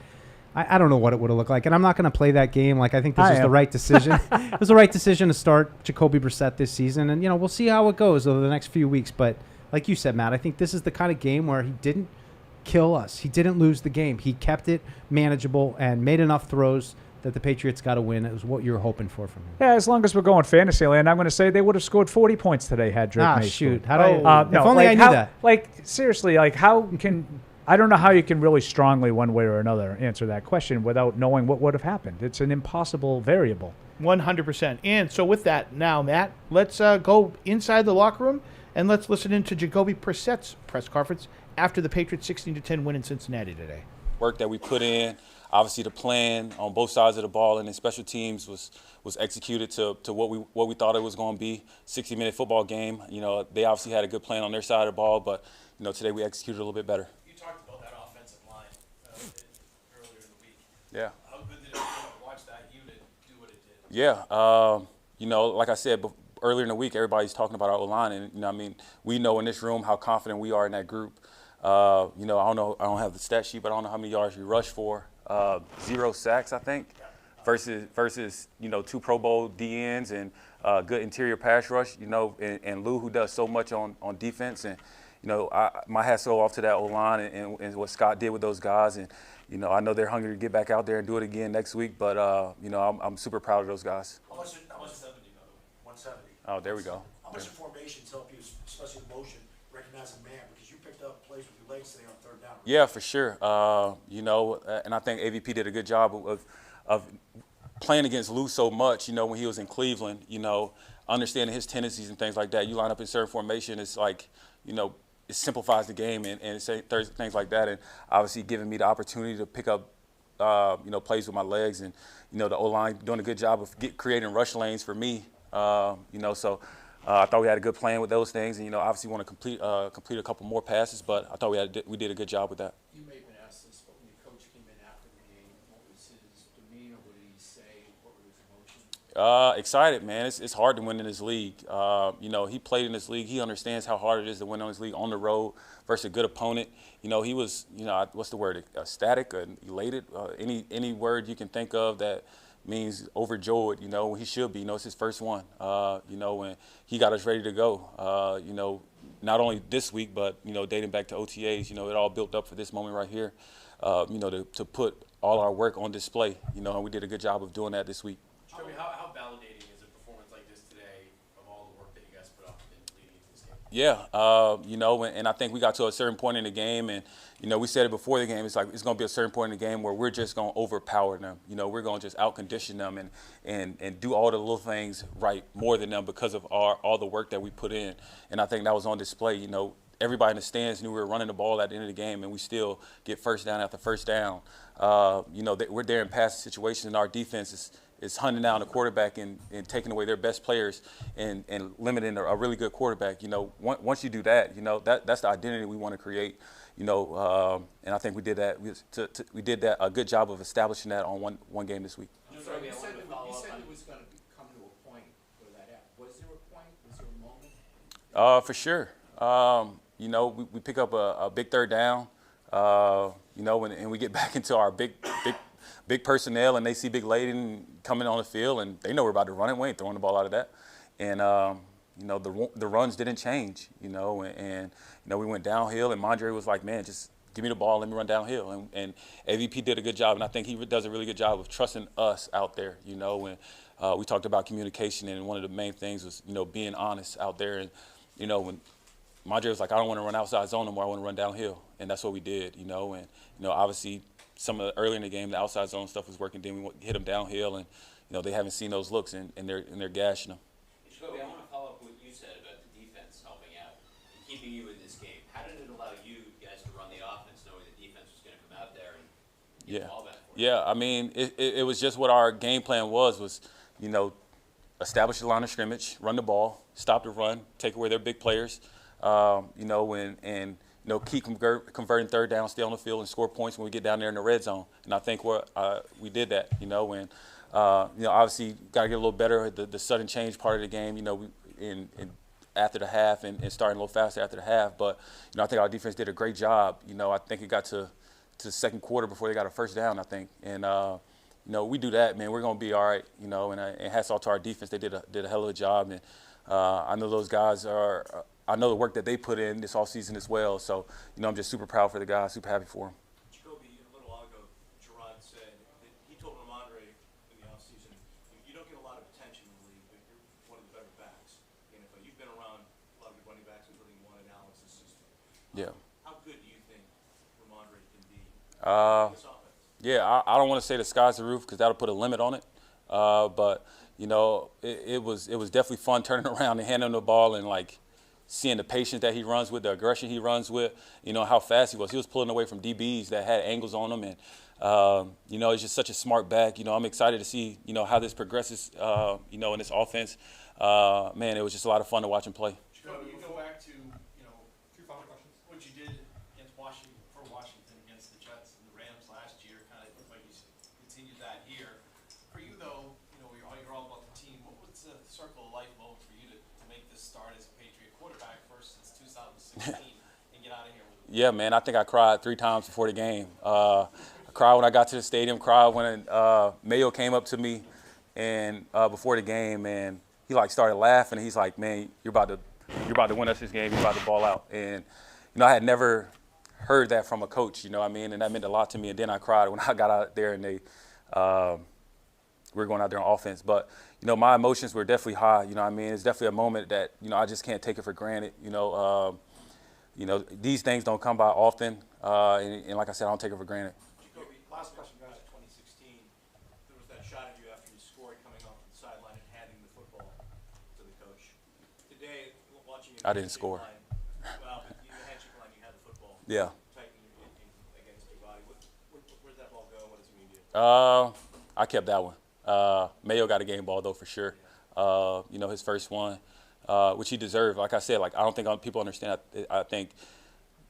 I don't know what it would have looked like. And I'm not going to play that game. Like, I think this is the right decision. It was the right decision to start Jacoby Brissett this season. And, we'll see how it goes over the next few weeks. But like you said, Matt, I think this is the kind of game where he didn't kill us. He didn't lose the game. He kept it manageable and made enough throws that the Patriots got to win. It was what you were hoping for from him. Yeah, as long as we're going fantasy land, I'm going to say they would have scored 40 points today had Jerod Mayo shoot. scored. How do if only I knew that. Like, seriously, like, I don't know how you can really strongly, one way or another, answer that question without knowing what would have happened. It's an impossible variable. 100%. And so with that now, Matt, let's go inside the locker room and let's listen into Jacoby Brissett's press conference after the Patriots 16-10 win in Cincinnati today. Work that we put in, obviously the plan on both sides of the ball and in special teams was executed to what we thought it was going to be. 60-minute football game. They obviously had a good plan on their side of the ball, but today we executed a little bit better. You talked about that offensive line earlier in the week. Yeah. How good did it feel to watch that unit do what it did? Yeah. Like I said earlier in the week, everybody's talking about our O-line, and we know in this room how confident we are in that group. I don't have the stat sheet, but I don't know how many yards we rushed for. 0 sacks, I think, versus 2 Pro Bowl DNs and good interior pass rush. And Lou, who does so much on defense, and my hats go off to that O-line and what Scott did with those guys. And I know they're hungry to get back out there and do it again next week. But I'm super proud of those guys. How much 70, by the way? 170. Oh, there we go. How much formations help you, especially in motion, recognizing man? Because you picked up plays with your legs today on third down. Yeah, for sure. And I think AVP did a good job of playing against Lou so much, when he was in Cleveland, understanding his tendencies and things like that. You line up in certain formation, it's like, it simplifies the game and things like that. And obviously giving me the opportunity to pick up, plays with my legs and, the O-line doing a good job of creating rush lanes for me, so I thought we had a good plan with those things, and obviously want to complete a couple more passes, but I thought we did a good job with that. You may have been asked this, but when your coach came in after the game, what was his demeanor? What did he say? What were his emotions? Excited, man. It's hard to win in this league. He played in this league. He understands how hard it is to win on this league on the road versus a good opponent. He was, what's the word? Ecstatic, elated, any word you can think of that means overjoyed, he should be. It's his first one, and he got us ready to go, not only this week, but, dating back to OTAs, it all built up for this moment right here, to put all our work on display, and we did a good job of doing that this week. Jacoby, how validating is a performance like this today of all the work that you guys put up in leading into this game? Yeah, and I think we got to a certain point in the game, and we said it before the game. It's like it's going to be a certain point in the game where we're just going to overpower them. We're going to just outcondition them and do all the little things right more than them because of all the work that we put in. And I think that was on display. Everybody in the stands knew we were running the ball at the end of the game, and we still get first down after first down. We're there in passing situations, and our defense is hunting down the quarterback and taking away their best players and limiting a really good quarterback. Once you do that, that's the identity we want to create. And I think we did that. We did that a good job of establishing that on one game this week. You said it was going to come to a point where that happened. Was there a point? Was there a moment? For sure. We pick up a big third down. And we get back into our big personnel, and they see Big Layden coming on the field, and they know we're about to run it. We ain't throwing the ball out of that. And the runs didn't change. We went downhill, and Mondre was like, man, just give me the ball, let me run downhill. And AVP did a good job, and I think he does a really good job of trusting us out there. And we talked about communication, and one of the main things was being honest out there. And when Mondre was like, I don't want to run outside zone anymore, I want to run downhill, and that's what we did. And obviously some of the early in the game, the outside zone stuff was working. Then we hit them downhill, and they haven't seen those looks, and they're gashing them. Jacoby, I want to follow up what you said about the defense helping out and keeping you in this game. How did it allow you guys to run the offense, knowing the defense was going to come out there and get the ball back for you? Yeah, I mean, it was just what our game plan was establish the line of scrimmage, run the ball, stop the run, take away their big players, and keep converting third down, stay on the field, and score points when we get down there in the red zone. And I think we did that, and obviously got to get a little better at the sudden change part of the game. after the half and starting a little faster after the half. But, I think our defense did a great job. I think it got to the second quarter before they got a first down, I think. And, we do that, man, we're going to be all right, and hats off to our defense. They did a hell of a job. And I know those guys I know the work that they put in this offseason as well. So, I'm just super proud for the guys, super happy for them. Jacoby, a little while ago, Jerod said that he told Ramondre in the offseason, you don't get a lot of attention in the league, but you're one of the better backs in the NFL. You've been around a lot of good running backs, including one in Alex's system. Yeah. How good do you think Ramondre can be in this offense? Yeah, I don't want to say the sky's the roof because that'll put a limit on it. But, it was definitely fun turning around and handing him the ball and, seeing the patience that he runs with, the aggression he runs with, how fast he was. He was pulling away from DBs that had angles on him. And, he's just such a smart back. I'm excited to see, how this progresses, in this offense. Man, it was just a lot of fun to watch him play. Jacoby, you go back to, two final questions. What you did against Washington against the Jets and the Rams last year, kind of looked like you continued that here. For you, though, you're all about the team. What was the circle of life moment for you to make this start as a Patriot quarterback first since 2016 and get out of here with it? Yeah, man, I think I cried 3 times before the game. I cried when I got to the stadium, cried when Mayo came up to me and before the game, and he started laughing. He's like, man, you're about to win us this game. You're about to ball out. And, I had never heard that from a coach, and that meant a lot to me. And then I cried when I got out there and we were going out there on offense. But, my emotions were definitely high. It's definitely a moment that, I just can't take it for granted. These things don't come by often. And like I said, I don't take it for granted. Jacoby, last question, guys. In 2016, there was that shot of you after you scored coming off the sideline and handing the football to the coach. Today, watching you. I didn't score. Well, in the handshake line, you had the football. Yeah. Tightening against your body. Where'd that ball go? What does it mean to you? I kept that one. Mayo got a game ball, though, for sure. His first one, which he deserved. Like I said, I don't think people understand. I think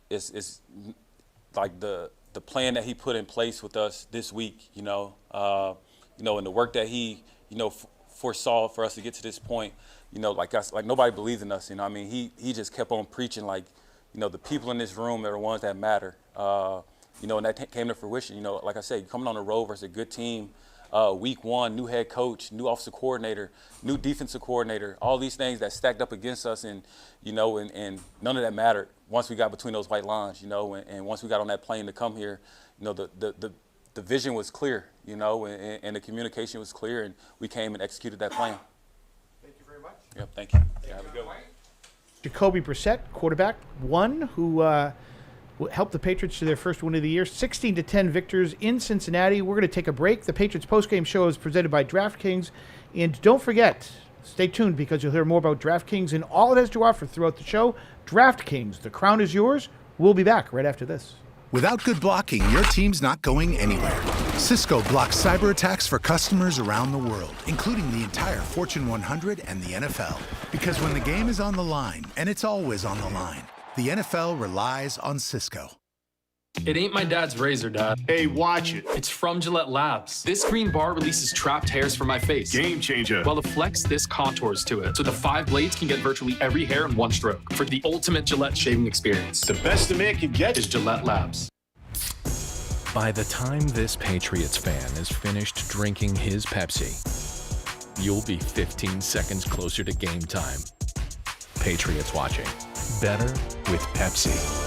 it's like the plan that he put in place with us this week, and the work that he, foresaw for us to get to this point, like nobody believes in us, he just kept on preaching the people in this room are the ones that matter, and that came to fruition, like I said, coming on the road versus a good team, week 1, new head coach, new offensive coordinator, new defensive coordinator, all these things that stacked up against us and none of that mattered once we got between those white lines, and once we got on that plane to come here, the vision was clear, and the communication was clear, and we came and executed that plan. Thank you very much. Yep, thank you. Have a good one. Jacoby Brissett, quarterback, who helped the Patriots to their first win of the year, 16-10 victors in Cincinnati. We're going to take a break. The Patriots postgame show is presented by DraftKings. And don't forget, stay tuned because you'll hear more about DraftKings and all it has to offer throughout the show. DraftKings, the crown is yours. We'll be back right after this. Without good blocking, your team's not going anywhere. Cisco blocks cyber attacks for customers around the world, including the entire Fortune 100 and the NFL. Because when the game is on the line, and it's always on the line, the NFL relies on Cisco. It ain't my dad's razor, Dad. Hey, watch it. It's from Gillette Labs. This green bar releases trapped hairs from my face. Game changer. While the Flex, this contours to it. So the 5 blades can get virtually every hair in one stroke. For the ultimate Gillette shaving experience. The best a man can get is Gillette Labs. By the time this Patriots fan is finished drinking his Pepsi, you'll be 15 seconds closer to game time. Patriots watching. Better with Pepsi.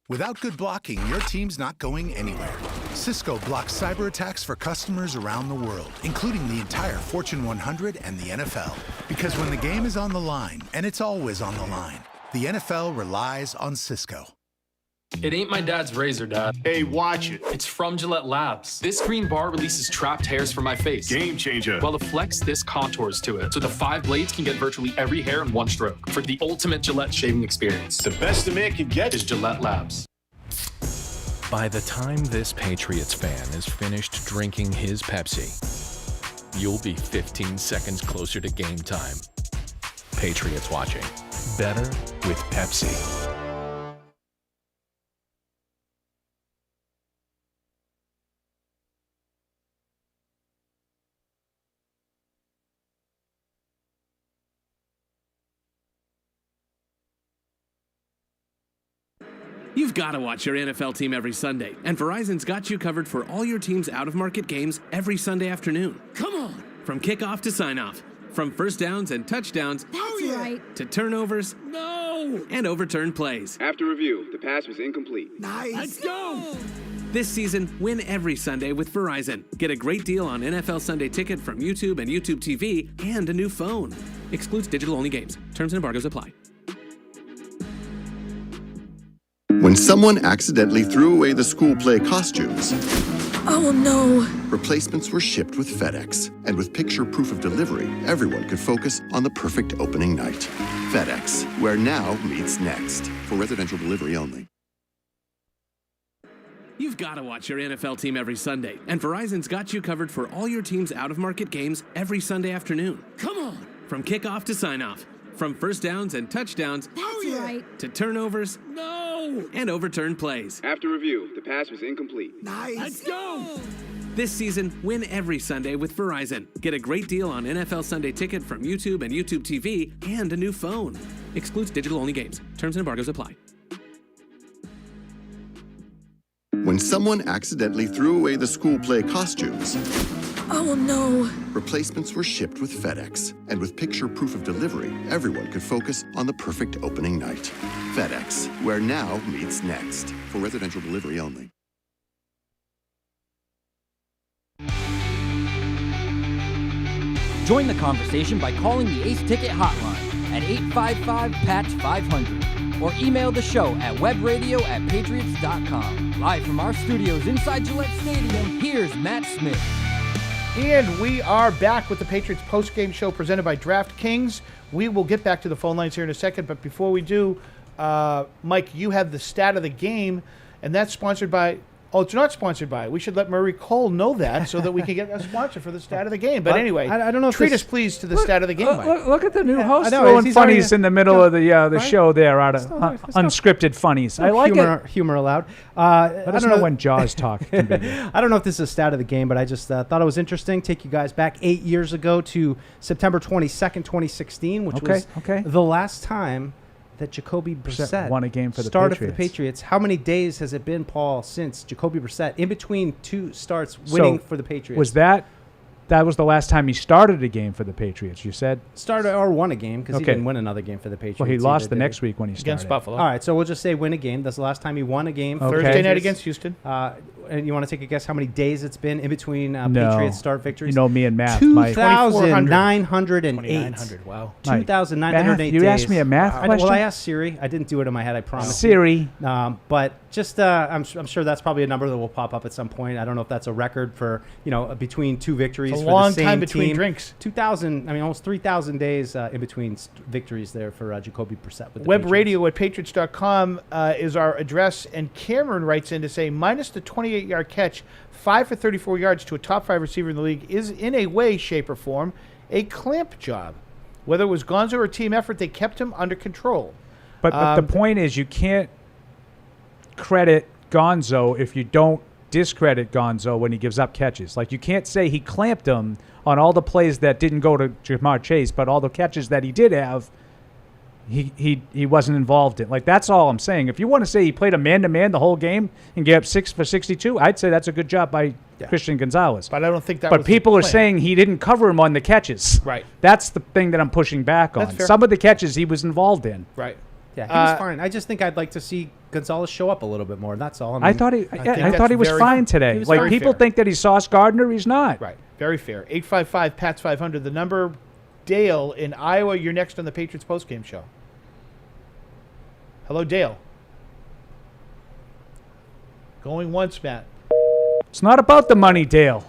Without good blocking, your team's not going anywhere. Cisco blocks cyber attacks for customers around the world, including the entire Fortune 100 and the NFL. Because when the game is on the line, and it's always on the line, the NFL relies on Cisco. It ain't my dad's razor, Dad. Hey, watch it. It's from Gillette Labs. This green bar releases trapped hairs from my face. Game changer. While the Flex, this contours to it. So the 5 blades can get virtually every hair in one stroke. For the ultimate Gillette shaving experience. The best a man can get is Gillette Labs. By the time this Patriots fan is finished drinking his Pepsi, you'll be 15 seconds closer to game time. Patriots Watching. Better with Pepsi. You've got to watch your NFL team every Sunday, and Verizon's got you covered for all your team's out-of-market games every Sunday afternoon. Come on! From kickoff to sign-off, from first downs and touchdowns to turnovers and overturned plays. After review, the pass was incomplete. Let's go! This season, win every Sunday with Verizon. Get a great deal on NFL Sunday Ticket from YouTube and YouTube TV and a new phone. Excludes digital-only games. Terms and embargoes apply. When someone accidentally threw away the school play costumes, oh no! Replacements were shipped with FedEx, and with picture proof of delivery, everyone could focus on the perfect opening night. FedEx, where now meets next. For residential delivery only. You've got to watch your NFL team every Sunday, and Verizon's got you covered for all your team's out-of-market games every Sunday afternoon. Come on! From kickoff to sign-off, from first downs and touchdowns to turnovers and overturned plays. After review, the pass was incomplete. Let's go! This season, win every Sunday with Verizon. Get a great deal on NFL Sunday Ticket from YouTube and YouTube TV and a new phone. Excludes digital-only games. Terms and embargoes apply. When someone accidentally threw away the school play costumes, oh no! Replacements were shipped with FedEx, and with picture proof of delivery, everyone could focus on the perfect opening night. FedEx, where now meets next. For residential delivery only. Join the conversation by calling the Ace Ticket hotline at 855-PATCH-500 or email the show at webradio@patriots.com. Live from our studios inside Gillette Stadium, here's Matt Smith. And we are back with the Patriots post-game show presented by DraftKings. We will get back to the phone lines here in a second, but before we do, Mike, you have the stat of the game, and that's sponsored by... Oh, it's not sponsored by. We should let Murray Cole know that so that we can get a sponsor for the stat of the game. But anyway, I don't know if treat this- us, please, to the stat of the game, Mike. Look at the new host I know, throwing he's funnies already- in the middle of the right? show there, out of unscripted funnies. I like it. Humor allowed. Let us know when Jaws talk can be. I don't know if this is a stat of the game, but I just thought it was interesting. Take you guys back 8 years ago to September 22nd, 2016, which was the last time that Jacoby Brissett won a game for the started for the Patriots. Patriots. How many days has it been, Paul, since Jacoby Brissett, in between two starts, winning for the Patriots? Was that was the last time he started a game for the Patriots, you said? Started or won a game, because he didn't win another game for the Patriots. Well, he lost either, the did next week when he started. Against Buffalo. All right, so we'll just say win a game. That's the last time he won a game. for the Thursday night Patriots. against Houston. And you want to take a guess how many days it's been in between No. Patriots start victories? You know me and math, Mike. 2,908. 2,900, wow. 2,908 You days. asked me a math question? Well, I asked Siri. I didn't do it in my head, I promise. Siri. But just, I'm sure that's probably a number that will pop up at some point. I don't know if that's a record for, between two victories It's a for long the same time between team. drinks. 2,000, almost 3,000 days in between victories there for Jacoby Brissett with the Patriots. Webradio at Patriots.com is our address, and Cameron writes in to say, minus the 28-yard catch, 5 for 34 yards to a top 5 receiver in the league is in a way, shape, or form a clamp job. Whether it was Gonzo or team effort, they kept him under control. But the point is, you can't credit Gonzo if you don't discredit Gonzo when he gives up catches. Like, you can't say he clamped him on all the plays that didn't go to Jamar Chase, but all the catches that he did have, he wasn't involved in. Like, that's all I'm saying. If you want to say he played a man-to-man the whole game and gave up 6 for 62, I'd say that's a good job by Christian Gonzalez. But I don't think that But was the people are plan. saying he didn't cover him on the catches. Right. That's the thing that I'm pushing back on. That's fair. Some of the catches he was involved in. Right. Yeah, he was fine. I just think I'd like to see Gonzalez show up a little bit more. That's all. I thought he was fine today. was Like, very people fair. think that he's Sauce Gardner. He's not. Right. Very fair. 855-PATS-500, the number. Dale in Iowa, you're next on the Patriots postgame show. Hello, Dale. Going once, Matt. It's not about the money, Dale.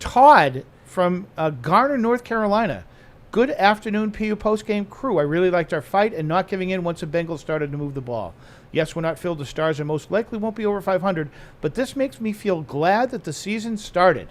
Todd from Garner, North Carolina. Good afternoon, PU postgame crew. I really liked our fight and not giving in once the Bengals started to move the ball. Yes, we're not filled with stars and most likely won't be over 500, but this makes me feel glad that the season started.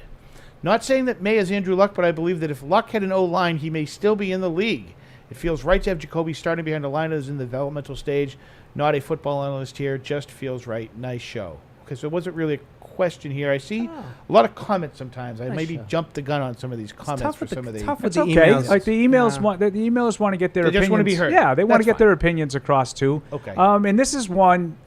Not saying that May is Andrew Luck, but I believe that if Luck had an O-line, he may still be in the league. It feels right to have Jacoby starting behind a line that is in the developmental stage. Not a football analyst here. Just feels right. Nice show. Okay, so it wasn't really a question here. I see a lot of comments sometimes. I maybe jumped the gun on some of these comments for some of the. It's okay. Emails. Like the emails want the emailers want to get their They opinions. just want to be heard. Yeah, they want to That's get their opinions across too. Okay. And this is one,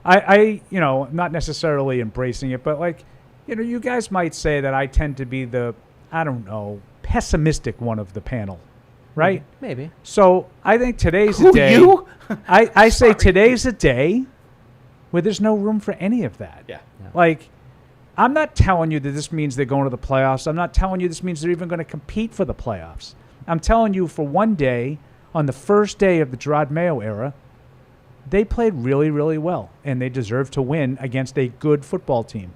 I not necessarily embracing it, but like, you guys might say that I tend to be the, I don't know, pessimistic one of the panel, right? Maybe. So I think today's a day. You? I say today's a day where there's no room for any of that. Yeah. Like, I'm not telling you that this means they're going to the playoffs. I'm not telling you this means they're even going to compete for the playoffs. I'm telling you for one day, on the first day of the Jerod Mayo era, they played really, really well, and they deserve to win against a good football team.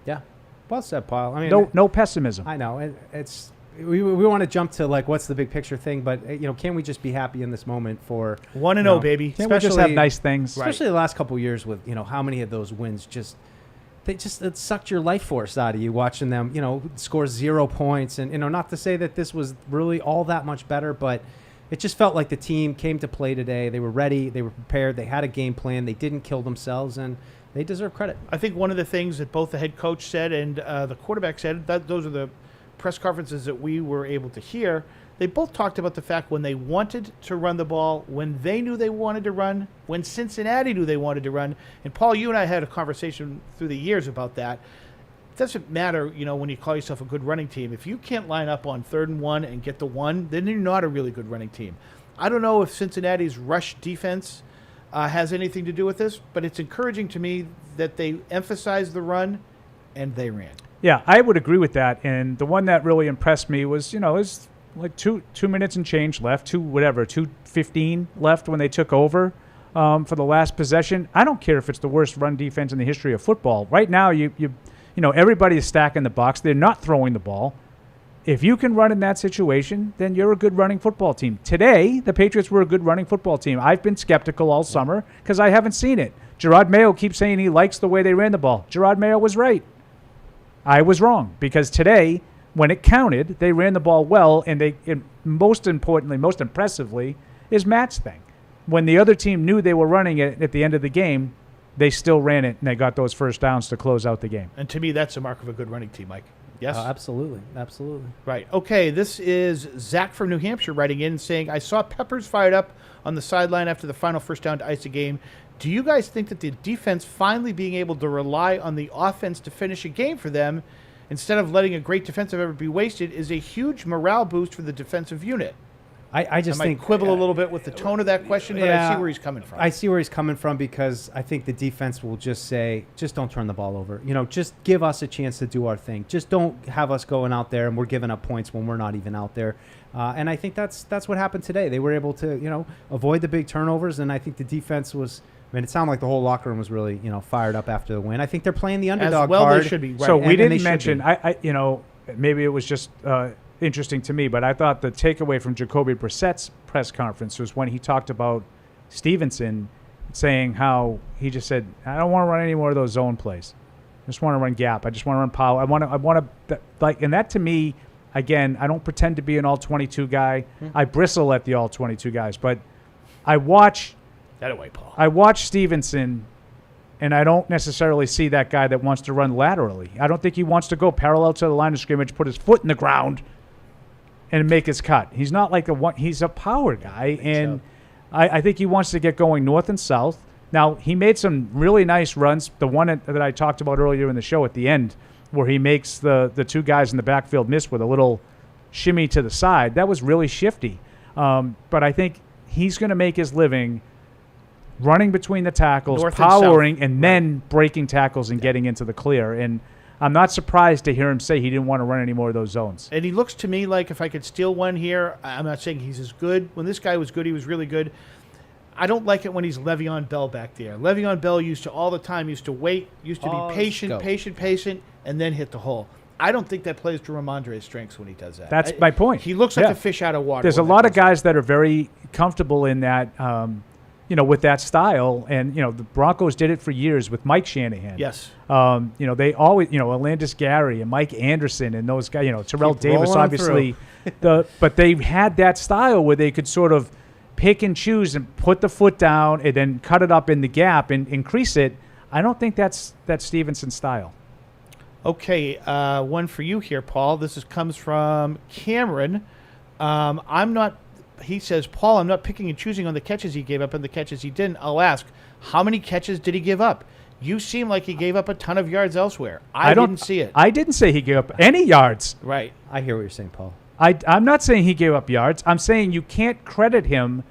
Yeah. Well said, Paul. I mean, no pessimism. I know. It's we want to jump to like what's the big picture thing, but can we just be happy in this moment for 1-0, baby? Can't we just have nice things? Especially the last couple of years with how many of those wins it sucked your life force out of you watching them score 0 points, and not to say that this was really all that much better, but it just felt like the team came to play today. They were ready, they were prepared, they had a game plan, they didn't kill themselves, and they deserve credit. I think one of the things that both the head coach said and the quarterback said, that those are the press conferences that we were able to hear. They both talked about the fact when they wanted to run the ball, when they knew they wanted to run, when Cincinnati knew they wanted to run. And Paul, you and I had a conversation through the years about that. It doesn't matter, when you call yourself a good running team. If you can't line up on 3rd and 1 and get the 1, then you're not a really good running team. I don't know if Cincinnati's rush defense has anything to do with this, but it's encouraging to me that they emphasized the run and they ran. Yeah, I would agree with that. And the one that really impressed me was, is like two minutes and change left, 2:15 left when they took over for the last possession. I don't care if it's the worst run defense in the history of football. Right now, everybody is stacking the box. They're not throwing the ball. If you can run in that situation, then you're a good running football team. Today, the Patriots were a good running football team. I've been skeptical all summer because I haven't seen it. Jerod Mayo keeps saying he likes the way they ran the ball. Jerod Mayo was right. I was wrong because today, when it counted, they ran the ball well, and most importantly, most impressively, is Matt's thing. When the other team knew they were running it at the end of the game, they still ran it, and they got those first downs to close out the game. And to me, that's a mark of a good running team, Mike. Yes? Absolutely. Absolutely. Right. Okay, this is Zach from New Hampshire writing in and saying, I saw Peppers fired up on the sideline after the final first down to ice the game. Do you guys think that the defense finally being able to rely on the offense to finish a game for them instead of letting a great defensive effort be wasted is a huge morale boost for the defensive unit? I just think quibble a little bit with the tone of that question, but I see where he's coming from. I see where he's coming from because I think the defense will just say, just don't turn the ball over. Just give us a chance to do our thing. Just don't have us going out there and we're giving up points when we're not even out there. And I think that's what happened today. They were able to, avoid the big turnovers, and I think the defense was. I mean, it sounded like the whole locker room was really, fired up after the win. I think they're playing the underdog as well card. They should be. Right. So we didn't mention. Maybe it was just interesting to me, but I thought the takeaway from Jacoby Brissett's press conference was when he talked about Stevenson saying how he just said, "I don't want to run any more of those zone plays. I just want to run gap. I just want to run power. I want to like." And that to me, again, I don't pretend to be an all 22 guy. I bristle at the all 22 guys, but I watch. That away, Paul. I watch Stevenson, and I don't necessarily see that guy that wants to run laterally. I don't think he wants to go parallel to the line of scrimmage, put his foot in the ground, and make his cut. He's not like he's a power guy, and I think he wants to get going north and south. Now, he made some really nice runs. The one that I talked about earlier in the show at the end, where he makes the two guys in the backfield miss with a little shimmy to the side, that was really shifty. But I think he's going to make his living running between the tackles, north powering, and then breaking tackles and getting into the clear. And I'm not surprised to hear him say he didn't want to run any more of those zones. And he looks to me like, if I could steal one here, I'm not saying he's as good. When this guy was good, he was really good. I don't like it when he's Le'Veon Bell back there. Le'Veon Bell used to wait, used to be patient, and then hit the hole. I don't think that plays to Ramondre's strengths when he does that. That's my point. He looks like a fish out of water. There's a lot of guys that are very comfortable in that with that style. And, the Broncos did it for years with Mike Shanahan. Yes. They always, Alandis Gary and Mike Anderson and those guys, Terrell Keep Davis, rolling obviously. But they had that style where they could sort of pick and choose and put the foot down and then cut it up in the gap and increase it. I don't think that's Stevenson's style. Okay, one for you here, Paul. This comes from Cameron. He says, Paul, I'm not picking and choosing on the catches he gave up and the catches he didn't. I'll ask, how many catches did he give up? You seem like he gave up a ton of yards elsewhere. I didn't see it. I didn't say he gave up any yards. Right. I hear what you're saying, Paul. I'm not saying he gave up yards. I'm saying you can't credit him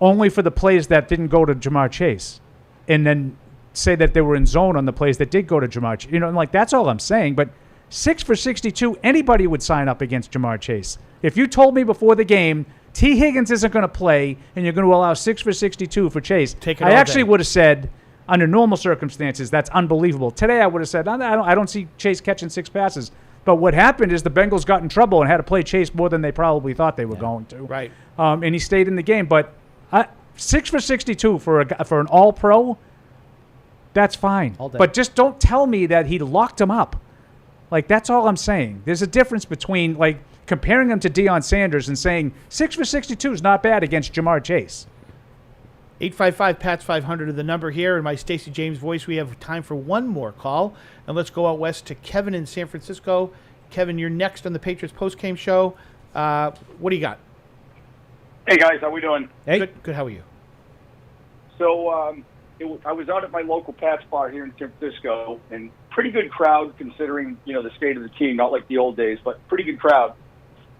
only for the plays that didn't go to Jamar Chase and then say that they were in zone on the plays that did go to Jamar Chase. That's all I'm saying. But 6 for 62, anybody would sign up against Jamar Chase. If you told me before the game, T. Higgins isn't going to play and you're going to allow 6 for 62 for Chase, I actually would have said, under normal circumstances, that's unbelievable. Today I would have said, I don't see Chase catching 6 passes. But what happened is the Bengals got in trouble and had to play Chase more than they probably thought they were going to. Right. And he stayed in the game. But 6 for 62 for an all-pro, that's fine. But just don't tell me that he locked him up. That's all I'm saying. There's a difference between, comparing him to Deion Sanders and saying 6 for 62 is not bad against Jamar Chase. 855-PATS-500 is the number here. In my Stacey James voice, we have time for one more call. And let's go out west to Kevin in San Francisco. Kevin, you're next on the Patriots postgame show. What do you got? Hey, guys. How we doing? Hey. Good. How are you? So I was out at my local Pats bar here in San Francisco, and pretty good crowd considering, the state of the team, not like the old days, but pretty good crowd.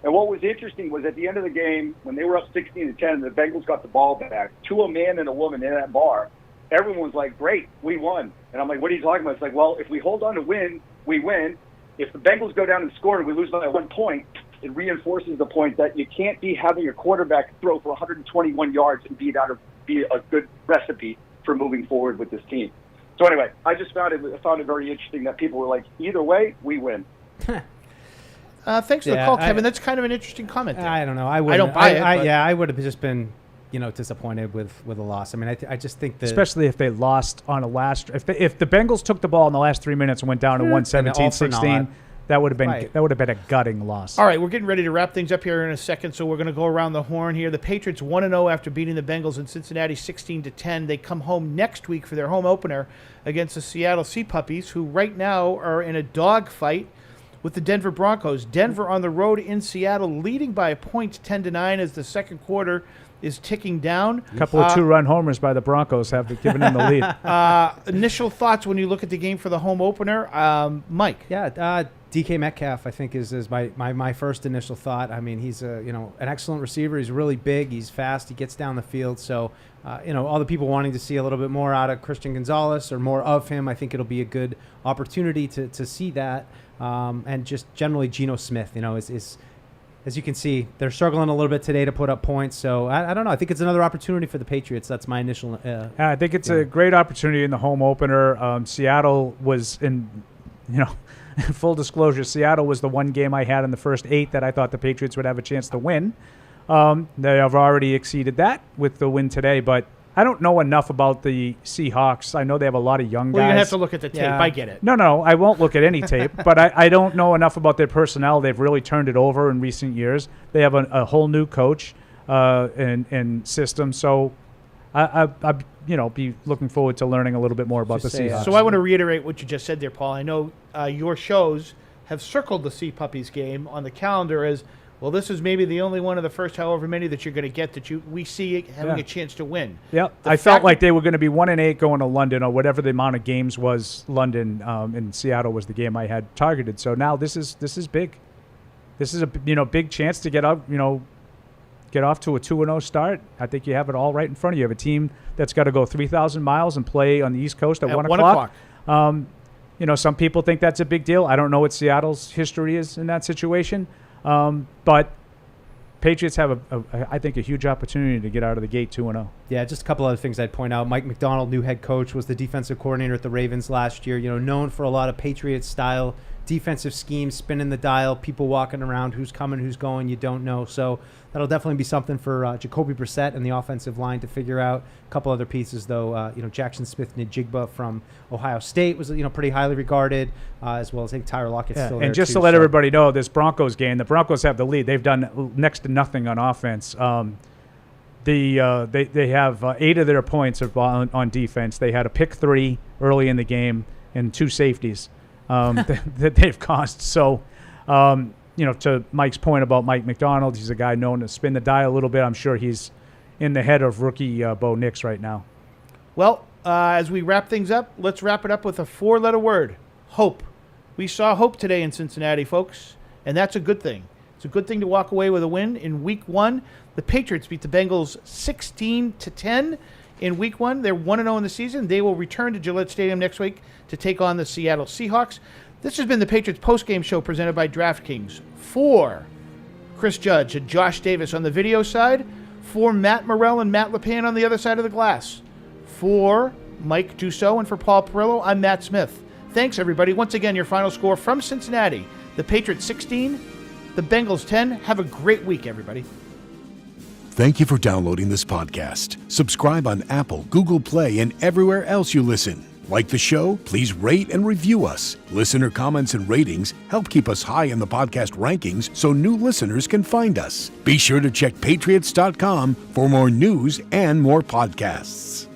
And what was interesting was at the end of the game, when they were up 16-10 and the Bengals got the ball back, to a man and a woman in that bar, everyone was like, great, we won. And I'm like, what are you talking about? It's like, well, if we hold on to win, we win. If the Bengals go down and score and we lose by 1 point, it reinforces the point that you can't be having your quarterback throw for 121 yards and be a good recipe for moving forward with this team. So anyway, I just found it very interesting that people were like, either way, we win. Thanks for the call, Kevin. That's kind of an interesting comment there. I don't know. I don't buy it. I would have just been, disappointed with a loss. I mean, I just think that, especially if they lost on if the Bengals took the ball in the last 3 minutes and went down to 117-16, that would have been a gutting loss. All right, we're getting ready to wrap things up here in a second, so we're going to go around the horn here. The Patriots 1-0 after beating the Bengals in Cincinnati 16-10. They come home next week for their home opener against the Seattle Sea Puppies, who right now are in a dogfight with the Denver Broncos. Denver on the road in Seattle, leading by a point, 10-9, as the second quarter is ticking down. A couple of 2-run homers by the Broncos have given them the lead. Initial thoughts when you look at the game for the home opener, Mike? Yeah, DK Metcalf, I think, is my first initial thought. I mean, he's an excellent receiver. He's really big. He's fast. He gets down the field. So, all the people wanting to see a little bit more out of Christian Gonzalez or more of him, I think it'll be a good opportunity to see that. And just generally, Geno Smith, is as you can see, they're struggling a little bit today to put up points. So I don't know. I think it's another opportunity for the Patriots. That's my initial. I think it's a great opportunity in the home opener. Seattle was in, full disclosure, Seattle was the one game I had in the first 8 that I thought the Patriots would have a chance to win. They have already exceeded that with the win today, but I don't know enough about the Seahawks. I know they have a lot of young guys. Well, you're going to have to look at the tape. I get it. No, I won't look at any tape, but I don't know enough about their personnel. They've really turned it over in recent years. They have a whole new coach and system, so I'd be looking forward to learning a little bit more about the Seahawks. So I want to reiterate what you just said there, Paul. I know your shows have circled the Sea Puppies game on the calendar as, well, this is maybe the only one of the first however many that you're going to get that we see having a chance to win. Yep. I felt like they were going to be 1-8 going to London or whatever the amount of games was. London and Seattle was the game I had targeted. So now this is big. This is a big chance to get off to a 2-0 start. I think you have it all right in front of you. You have a team that's got to go 3,000 miles and play on the East Coast at 1 o'clock. Some people think that's a big deal. I don't know what Seattle's history is in that situation. But Patriots have, I think, a huge opportunity to get out of the gate 2-0. Yeah, just a couple other things I'd point out. Mike McDonald, new head coach, was the defensive coordinator at the Ravens last year. Known for a lot of Patriots-style defensive scheme, spinning the dial, people walking around, who's coming, who's going, you don't know. So that'll definitely be something for Jacoby Brissett and the offensive line to figure out. A couple other pieces, though. Jackson Smith-Njigba from Ohio State was, pretty highly regarded, as well as I think Tyler Lockett's still there. And just too, to let so. everybody know, this Broncos game, the Broncos have the lead. They've done next to nothing on offense. They have 8 of their points on defense. They had a pick 3 early in the game and 2 safeties that they've cost. So, to Mike's point about Mike McDonald, he's a guy known to spin the dial a little bit. I'm sure he's in the head of rookie Bo Nix right now. Well, as we wrap things up, let's wrap it up with a 4-letter word: hope. We saw hope today in Cincinnati, folks, and that's a good thing. It's a good thing to walk away with a win in Week 1. The Patriots beat the Bengals 16-10 in Week 1. They're 1-0 in the season. They will return to Gillette Stadium next week to take on the Seattle Seahawks. This has been the Patriots postgame show presented by DraftKings. For Chris Judge and Josh Davis on the video side, for Matt Morrell and Matt LePan on the other side of the glass, for Mike Dussault and for Paul Perillo, I'm Matt Smith. Thanks, everybody. Once again, your final score from Cincinnati: the Patriots 16, the Bengals 10. Have a great week, everybody. Thank you for downloading this podcast. Subscribe on Apple, Google Play, and everywhere else you listen. Like the show? Please rate and review us. Listener comments and ratings help keep us high in the podcast rankings so new listeners can find us. Be sure to check Patriots.com for more news and more podcasts.